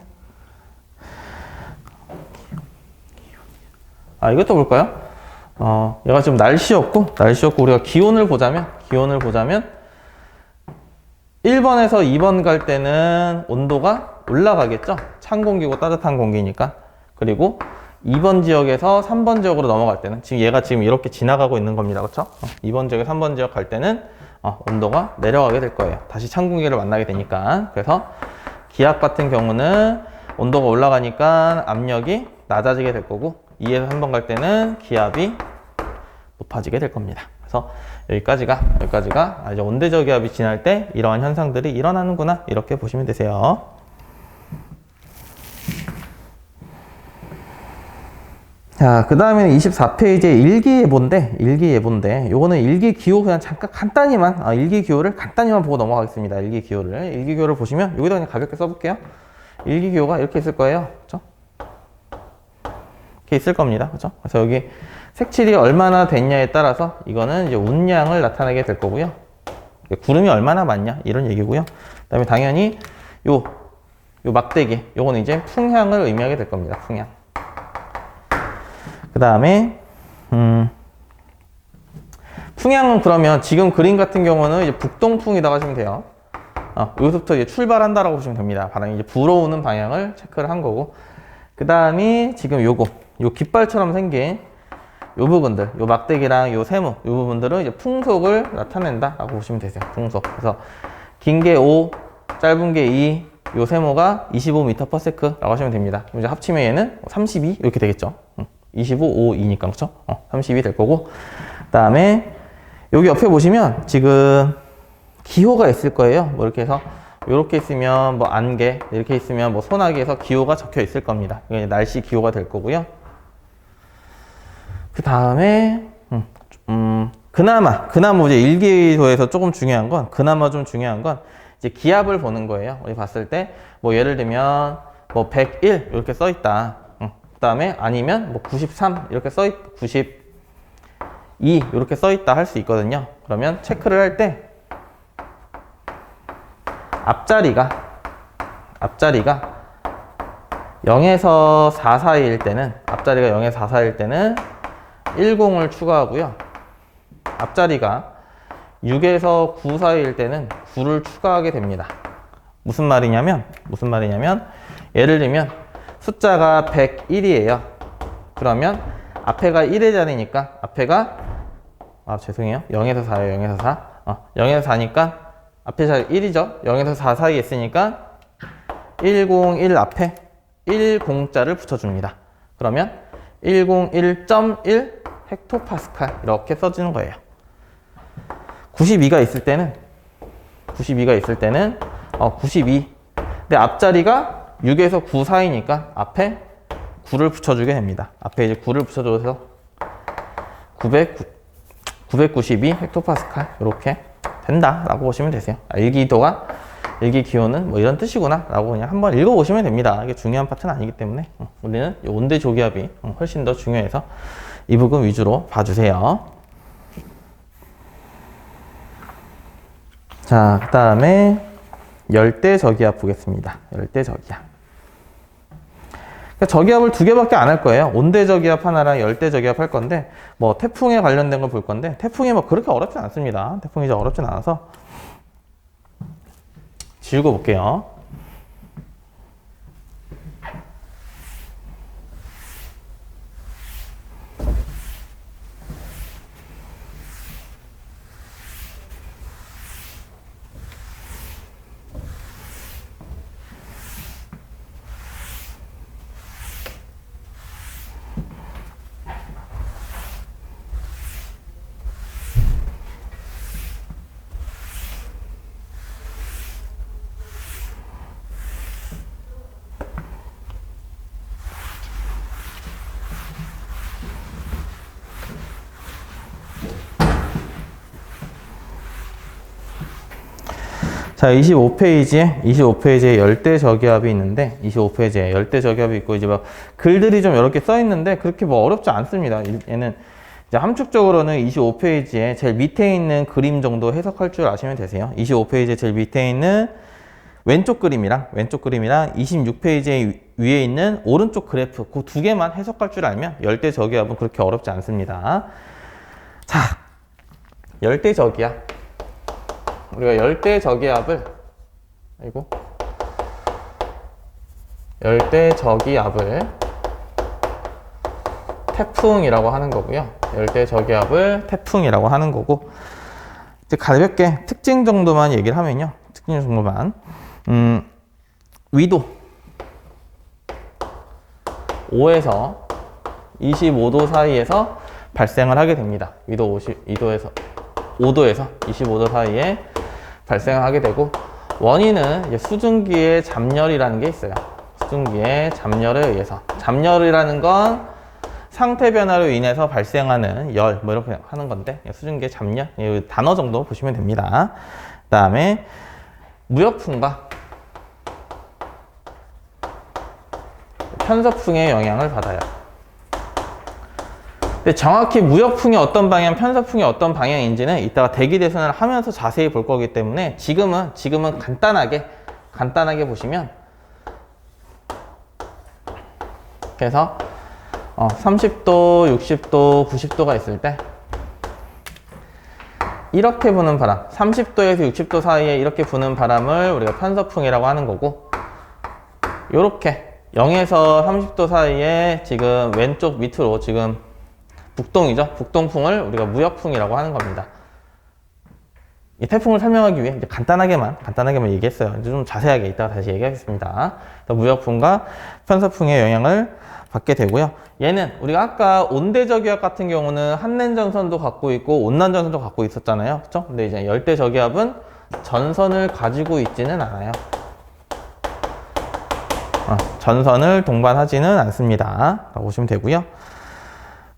이것도 볼까요? 얘가 지금 날씨였고 우리가 기온을 보자면 1번에서 2번 갈 때는 온도가 올라가겠죠? 찬 공기고 따뜻한 공기니까. 그리고 2번 지역에서 3번 지역으로 넘어갈 때는 얘가 지금 이렇게 지나가고 있는 겁니다. 그렇죠? 2번 지역에 3번 지역 갈 때는 온도가 내려가게 될 거예요. 다시 찬 공기를 만나게 되니까. 그래서 기압 같은 경우는 온도가 올라가니까 압력이 낮아지게 될 거고 2에서 3번 갈 때는 기압이 높아지게 될 겁니다. 그래서 여기까지가 이제 온대저기압이 지날 때 이러한 현상들이 일어나는구나 이렇게 보시면 되세요. 자, 그 다음에는 24페이지에 일기예보인데 요거는 일기기호 그냥 잠깐 간단히만 일기기호를 간단히만 보고 넘어가겠습니다. 일기기호를 보시면 여기다 그냥 가볍게 써볼게요. 일기기호가 이렇게 있을 거예요. 그렇죠? 이렇게 있을 겁니다. 그렇죠? 그래서 여기 색칠이 얼마나 됐냐에 따라서 이거는 이제 운량을 나타내게 될 거고요. 구름이 얼마나 많냐 이런 얘기고요. 그 다음에 당연히 요 막대기 요거는 이제 풍향을 의미하게 될 겁니다. 풍향. 그 다음에 풍향은 그러면 지금 그림 같은 경우는 이제 북동풍이라고 하시면 돼요. 여기서부터 이제 출발한다라고 보시면 됩니다. 바람이 이제 불어오는 방향을 체크를 한 거고. 그 다음이 지금 요 깃발처럼 생긴 요 부분들, 요 막대기랑 요 세모, 요 부분들은 이제 풍속을 나타낸다라고 보시면 되세요. 풍속. 그래서 긴 게 5, 짧은 게 2, 요 세모가 25m/s라고 하시면 됩니다. 그럼 이제 합치면 얘는 32 이렇게 되겠죠. 25, 5, 2니까 그렇죠? 32 될 거고. 그다음에 여기 옆에 보시면 지금 기호가 있을 거예요. 뭐 이렇게 해서 이렇게 있으면 뭐 안개, 이렇게 있으면 뭐 소나기에서 기호가 적혀 있을 겁니다. 이게 날씨 기호가 될 거고요. 그 다음에 그나마 이제 일기도에서 조금 중요한 건 이제 기압을 보는 거예요. 우리 봤을 때 뭐 예를 들면 뭐 101 이렇게 써 있다. 그 다음에 아니면 뭐 93 이렇게 92 이렇게 써 있다 할 수 있거든요. 그러면 체크를 할 때 앞자리가 0에서 4 사이일 때는 10을 추가하고요. 앞자리가 6에서 9 사이일 때는 9를 추가하게 됩니다. 무슨 말이냐면 예를 들면 숫자가 101이에요. 그러면 앞에가 1의 자리니까 앞에가 죄송해요. 0에서 4예요. 0에서 4. 0에서 4니까 앞에 잘 1이죠. 0에서 4 사이에 있으니까 101 앞에 10자를 붙여줍니다. 그러면 101.1 헥토파스칼 이렇게 써지는 거예요. 92가 있을 때는 92. 근데 앞자리가 6에서 9 사이니까 앞에 9를 붙여주게 됩니다. 앞에 이제 9를 붙여줘서 992 헥토파스칼 이렇게 된다라고 보시면 되세요. 일기 기호는 뭐 이런 뜻이구나 라고 그냥 한번 읽어보시면 됩니다. 이게 중요한 파트는 아니기 때문에 우리는 온대 조기압이 훨씬 더 중요해서 이 부분 위주로 봐주세요. 자, 그 다음에 열대 저기압 보겠습니다. 열대 저기압. 그러니까 저기압을 두 개밖에 안 할 거예요. 온대 저기압 하나랑 열대 저기압 할 건데, 뭐 태풍에 관련된 걸 볼 건데, 태풍이 뭐 그렇게 어렵진 않습니다. 태풍이 이제 어렵진 않아서 지우고 볼게요. 자, 25페이지에 열대 저기압이 있는데, 25페이지에 열대 저기압이 있고, 이제 막 글들이 좀 이렇게 써 있는데, 그렇게 뭐 어렵지 않습니다. 얘는 이제 함축적으로는 25페이지에 제일 밑에 있는 그림 정도 해석할 줄 아시면 되세요. 25페이지에 제일 밑에 있는 왼쪽 그림이랑 26페이지에 위에 있는 오른쪽 그래프, 그 두 개만 해석할 줄 알면 열대 저기압은 그렇게 어렵지 않습니다. 자, 열대 저기압. 우리가 열대 저기압을 태풍이라고 하는 거고요. 열대 저기압을 태풍이라고 하는 거고, 이제 가볍게 특징 정도만 얘기를 하면요. 특징 정도만. 위도 5에서 25도 사이에서 발생을 하게 됩니다. 위도 5도에서 25도 사이에 발생을 하게 되고, 원인은 이제 수증기의 잠열이라는 게 있어요. 수증기의 잠열에 의해서. 잠열이라는 건 상태 변화로 인해서 발생하는 열, 뭐 이렇게 하는 건데, 수증기의 잠열, 이 단어 정도 보시면 됩니다. 그 다음에 무역풍과 편서풍의 영향을 받아요. 근데 정확히 무역풍이 어떤 방향, 편서풍이 어떤 방향인지는 이따가 대기 대선을 하면서 자세히 볼 거기 때문에 지금은 간단하게 보시면, 그래서 30도, 60도, 90도가 있을 때 이렇게 부는 바람, 30도에서 60도 사이에 이렇게 부는 바람을 우리가 편서풍이라고 하는 거고, 요렇게 0에서 30도 사이에 지금 왼쪽 밑으로 지금 북동이죠. 북동풍을 우리가 무역풍이라고 하는 겁니다. 이 태풍을 설명하기 위해 이제 간단하게만 얘기했어요. 이제 좀 자세하게 이따가 다시 얘기하겠습니다. 무역풍과 편서풍의 영향을 받게 되고요. 얘는 우리가 아까 온대저기압 같은 경우는 한랜전선도 갖고 있고 온난전선도 갖고 있었잖아요. 그렇죠? 근데 이제 열대저기압은 전선을 가지고 있지는 않아요. 전선을 동반하지는 않습니다. 라고 보시면 되고요.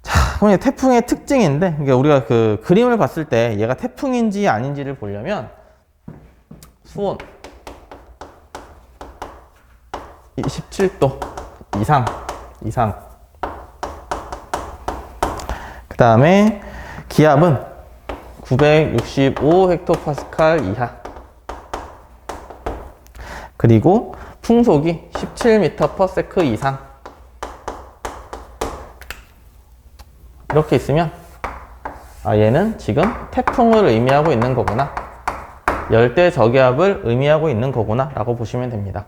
자, 그럼 태풍의 특징인데, 그러니까 우리가 그 그림을 봤을 때 얘가 태풍인지 아닌지를 보려면 수온 27도 이상. 그 다음에 기압은 965 헥토파스칼 이하. 그리고 풍속이 17m/s 이상. 이렇게 있으면 얘는 지금 태풍을 의미하고 있는 거구나, 열대 저기압을 의미하고 있는 거구나 라고 보시면 됩니다.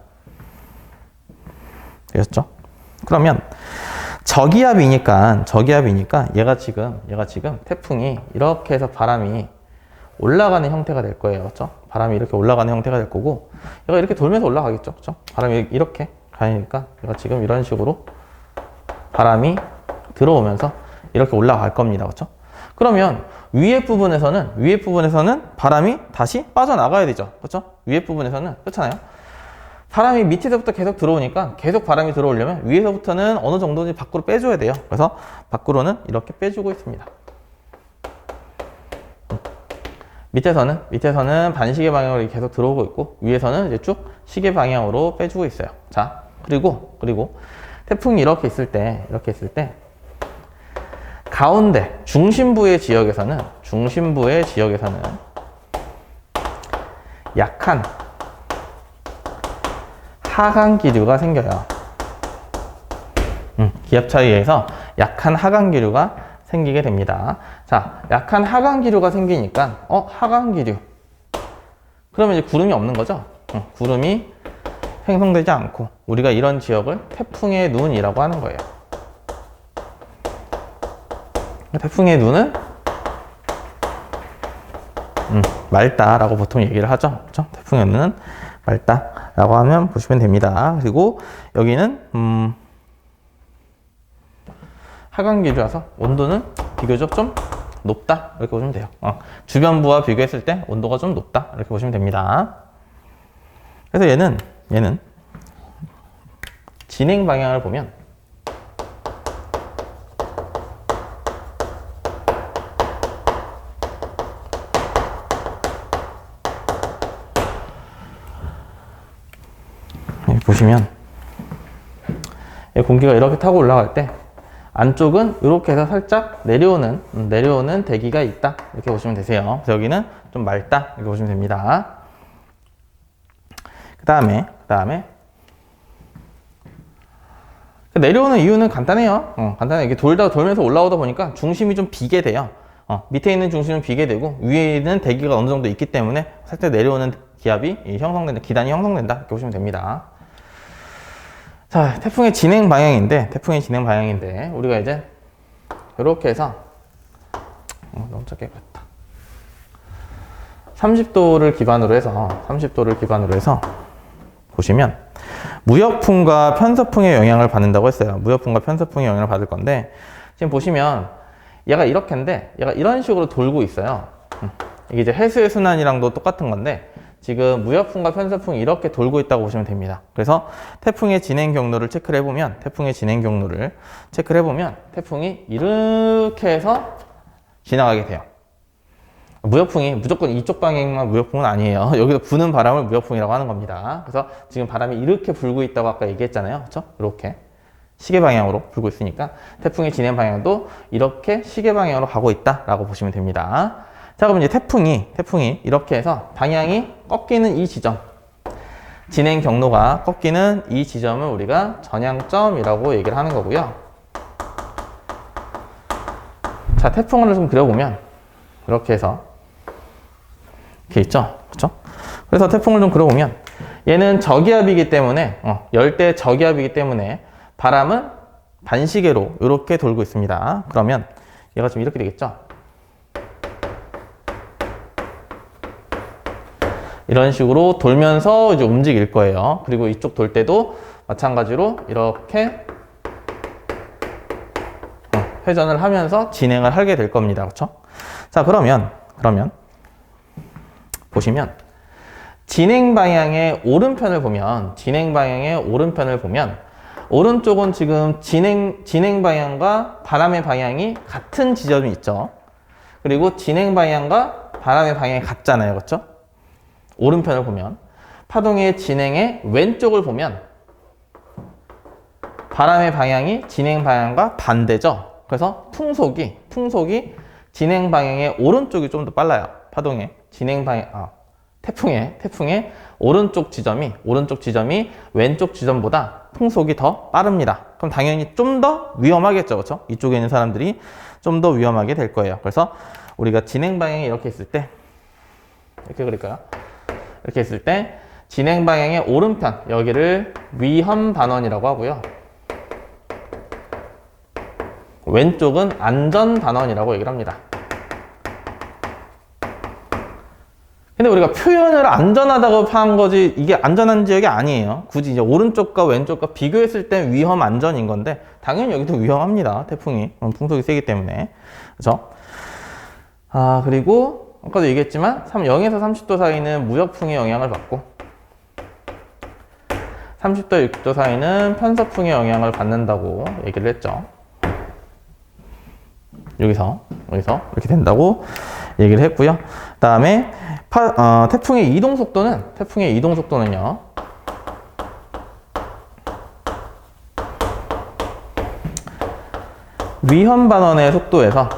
되셨죠? 그러면 저기압이니까 얘가 지금 태풍이 이렇게 해서 바람이 올라가는 형태가 될 거예요. 그렇죠? 바람이 이렇게 올라가는 형태가 될 거고, 얘가 이렇게 돌면서 올라가겠죠. 그쵸? 바람이 이렇게 가니까 얘가 지금 이런 식으로 바람이 들어오면서 이렇게 올라갈 겁니다. 그쵸? 그러면 위에 부분에서는 바람이 다시 빠져나가야 되죠. 그쵸? 위에 부분에서는 그렇잖아요. 바람이 밑에서부터 계속 들어오니까 계속 바람이 들어오려면 위에서부터는 어느 정도는 밖으로 빼줘야 돼요. 그래서 밖으로는 이렇게 빼주고 있습니다. 밑에서는 반시계 방향으로 계속 들어오고 있고, 위에서는 이제 쭉 시계 방향으로 빼주고 있어요. 자, 그리고 태풍이 이렇게 있을 때 가운데 중심부의 지역에서는 약한 하강 기류가 생겨요. 기압 차이에 의해서 약한 하강 기류가 생기게 됩니다. 자, 약한 하강 기류가 생기니까 하강 기류. 그러면 이제 구름이 없는 거죠. 구름이 생성되지 않고 우리가 이런 지역을 태풍의 눈이라고 하는 거예요. 태풍의 눈은 맑다라고 보통 얘기를 하죠. 그렇죠? 태풍의 눈은 맑다라고 하면 보시면 됩니다. 그리고 여기는 하강기류라서 온도는 비교적 좀 높다 이렇게 보시면 돼요. 주변부와 비교했을 때 온도가 좀 높다 이렇게 보시면 됩니다. 그래서 얘는 진행 방향을 보면 보시면 공기가 이렇게 타고 올라갈 때 안쪽은 이렇게 해서 살짝 내려오는 대기가 있다 이렇게 보시면 되세요. 그래서 여기는 좀 맑다 이렇게 보시면 됩니다. 그 다음에 내려오는 이유는 간단해요. 간단해. 이게 돌면서 올라오다 보니까 중심이 좀 비게 돼요. 밑에 있는 중심은 비게 되고 위에는 대기가 어느 정도 있기 때문에 살짝 내려오는 기압이 형성된다, 기단이 형성된다 이렇게 보시면 됩니다. 자, 태풍의 진행 방향인데 우리가 이제 이렇게 해서 너무 작게 그렸다. 30도를 기반으로 해서 보시면 무역풍과 편서풍의 영향을 받는다고 했어요. 무역풍과 편서풍의 영향을 받을 건데 지금 보시면 얘가 이렇게인데 얘가 이런 식으로 돌고 있어요. 이게 이제 해수의 순환이랑도 똑같은 건데 지금 무역풍과 편서풍이 이렇게 돌고 있다고 보시면 됩니다. 그래서 태풍의 진행 경로를 체크를 해보면 태풍이 이렇게 해서 지나가게 돼요. 무역풍이 무조건 이쪽 방향만 무역풍은 아니에요. 여기서 부는 바람을 무역풍이라고 하는 겁니다. 그래서 지금 바람이 이렇게 불고 있다고 아까 얘기했잖아요. 그렇죠? 이렇게 시계 방향으로 불고 있으니까 태풍의 진행 방향도 이렇게 시계 방향으로 가고 있다라고 보시면 됩니다. 자, 그럼 이제 태풍이 이렇게 해서 방향이 꺾이는 이 지점, 진행 경로가 꺾이는 이 지점을 우리가 전향점이라고 얘기를 하는 거고요. 자, 태풍을 좀 그려보면 이렇게 해서 이렇게 있죠, 그렇죠? 그래서 태풍을 좀 그려보면 얘는 저기압이기 때문에 열대 저기압이기 때문에 바람은 반시계로 이렇게 돌고 있습니다. 그러면 얘가 좀 이렇게 되겠죠? 이런 식으로 돌면서 이제 움직일 거예요. 그리고 이쪽 돌 때도 마찬가지로 이렇게 회전을 하면서 진행을 하게 될 겁니다. 그렇죠? 자, 그러면 보시면 진행 방향의 오른편을 보면 오른쪽은 지금 진행 방향과 바람의 방향이 같은 지점이 있죠. 그리고 진행 방향과 바람의 방향이 같잖아요. 그렇죠? 오른편을 보면 파동의 진행의 왼쪽을 보면 바람의 방향이 진행 방향과 반대죠. 그래서 풍속이 진행 방향의 오른쪽이 좀 더 빨라요. 파동의 진행 방향, 태풍의 오른쪽 지점이 왼쪽 지점보다 풍속이 더 빠릅니다. 그럼 당연히 좀 더 위험하겠죠. 그렇죠? 이쪽에 있는 사람들이 좀 더 위험하게 될 거예요. 그래서 우리가 진행 방향이 이렇게 있을 때 이렇게 그릴까요? 이렇게 했을 때 진행 방향의 오른편 여기를 위험 단원이라고 하고요. 왼쪽은 안전 단원이라고 얘기를 합니다. 근데 우리가 표현을 안전하다고 한 거지 이게 안전한 지역이 아니에요. 굳이 이제 오른쪽과 왼쪽과 비교했을 때 위험 안전인 건데 당연히 여기도 위험합니다. 태풍이 풍속이 세기 때문에. 그렇죠? 아, 그리고 아까도 얘기했지만 0에서 30도 사이는 무역풍의 영향을 받고 30도 60도 사이는 편서풍의 영향을 받는다고 얘기를 했죠. 여기서 이렇게 된다고 얘기를 했고요. 그 다음에 태풍의 이동 속도는요. 위험 반원의 속도에서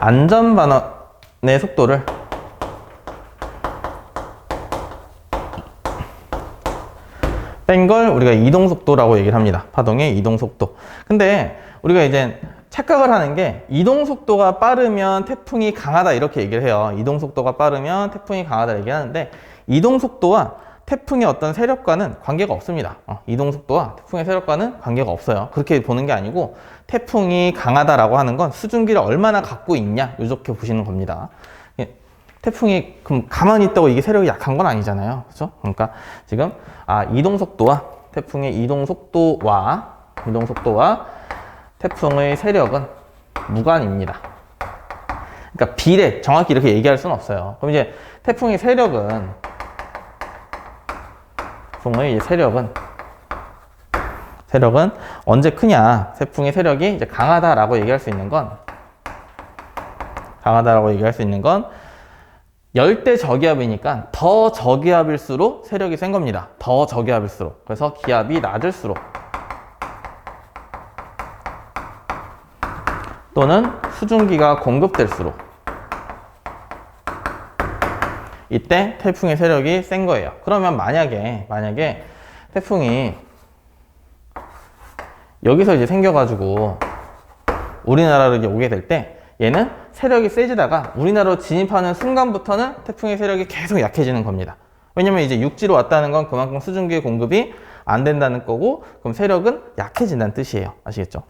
안전 반원의 속도를 뺀 걸 우리가 이동 속도라고 얘기를 합니다. 파동의 이동 속도. 근데 우리가 이제 착각을 하는 게 이동 속도가 빠르면 태풍이 강하다 이렇게 얘기를 해요. 이동 속도가 빠르면 태풍이 강하다 얘기하는데 이동 속도와 태풍의 어떤 세력과는 관계가 없습니다. 이동 속도와 태풍의 세력과는 관계가 없어요. 그렇게 보는 게 아니고 태풍이 강하다라고 하는 건 수증기를 얼마나 갖고 있냐 이렇게 보시는 겁니다. 태풍이 그럼 가만히 있다고 이게 세력이 약한 건 아니잖아요. 그렇죠? 그러니까 지금 이동 속도와 태풍의 이동 속도와 태풍의 세력은 무관입니다. 그러니까 비례 정확히 이렇게 얘기할 수는 없어요. 그럼 이제 태풍의 세력은 언제 크냐? 태풍의 세력이 이제 강하다라고 얘기할 수 있는 건 열대 저기압이니까 더 저기압일수록 세력이 센 겁니다. 더 저기압일수록. 그래서 기압이 낮을수록 또는 수증기가 공급될수록 이때 태풍의 세력이 센 거예요. 그러면 만약에 태풍이 여기서 이제 생겨가지고 우리나라로 이제 오게 될 때 얘는 세력이 세지다가 우리나라로 진입하는 순간부터는 태풍의 세력이 계속 약해지는 겁니다. 왜냐면 이제 육지로 왔다는 건 그만큼 수증기의 공급이 안 된다는 거고 그럼 세력은 약해진다는 뜻이에요. 아시겠죠?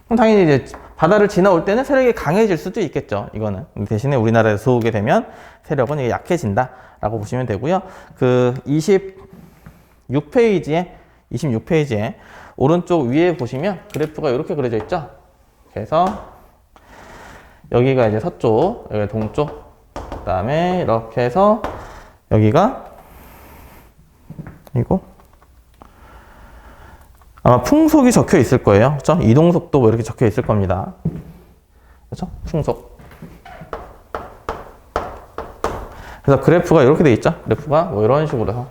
그럼 당연히 이제 바다를 지나올 때는 세력이 강해질 수도 있겠죠. 이거는 대신에 우리나라에서 오게 되면 세력은 약해진다 라고 보시면 되고요. 그 26페이지에 오른쪽 위에 보시면 그래프가 이렇게 그려져 있죠. 그래서 여기가 이제 서쪽, 여기가 동쪽, 그 다음에 이렇게 해서 여기가 이거 아마 풍속이 적혀 있을 거예요. 그렇죠? 이동 속도 뭐 이렇게 적혀 있을 겁니다. 그렇죠? 풍속. 그래서 그래프가 이렇게 돼 있죠. 그래프가 뭐 이런 식으로 해서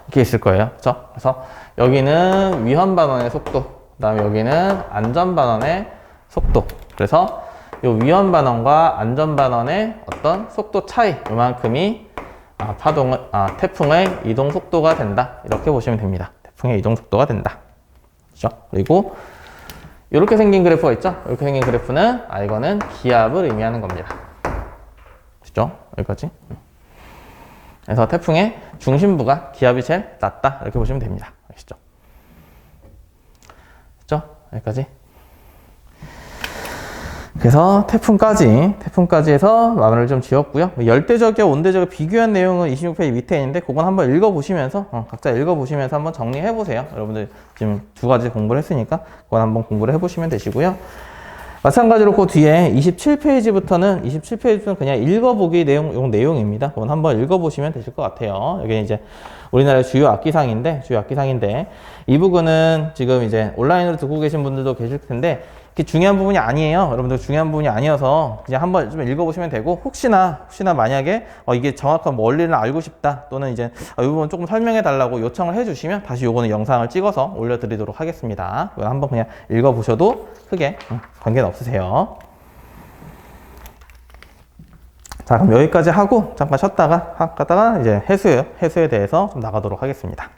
이렇게 있을 거예요. 그렇죠? 그래서 여기는 위험 반원의 속도, 그다음에 여기는 안전 반원의 속도. 그래서 이 위험 반원과 안전 반원의 어떤 속도 차이, 이만큼이 태풍의 이동 속도가 된다. 이렇게 보시면 됩니다. 태풍의 이동 속도가 된다. 그렇죠? 그리고 이렇게 생긴 그래프가 있죠? 이렇게 생긴 그래프는 이거는 기압을 의미하는 겁니다. 그렇죠? 여기까지. 그래서 태풍의 중심부가 기압이 제일 낮다. 이렇게 보시면 됩니다. 아시죠? 그렇죠? 여기까지. 그래서 태풍까지 해서 마무리를 좀 지었고요. 열대적이와 온대적을 비교한 내용은 26페이지 밑에 있는데 그건 한번 읽어보시면서 각자 읽어보시면서 한번 정리해보세요. 여러분들 지금 두 가지 공부를 했으니까 그건 한번 공부를 해보시면 되시고요. 마찬가지로 그 뒤에 27페이지부터는 그냥 읽어보기 내용입니다. 그건 한번 읽어보시면 되실 것 같아요. 여기 이제 우리나라의 주요 악기상인데 이 부분은 지금 이제 온라인으로 듣고 계신 분들도 계실 텐데 중요한 부분이 아니에요. 여러분들 중요한 부분이 아니어서 그냥 한번 좀 읽어보시면 되고 혹시나 만약에 이게 정확한 원리를 알고 싶다 또는 이제 이 부분 조금 설명해 달라고 요청을 해주시면 다시 요거는 영상을 찍어서 올려드리도록 하겠습니다. 한번 그냥 읽어보셔도 크게 관계는 없으세요. 자, 그럼 여기까지 하고 잠깐 쉬었다가 이제 해수에 대해서 좀 나가도록 하겠습니다.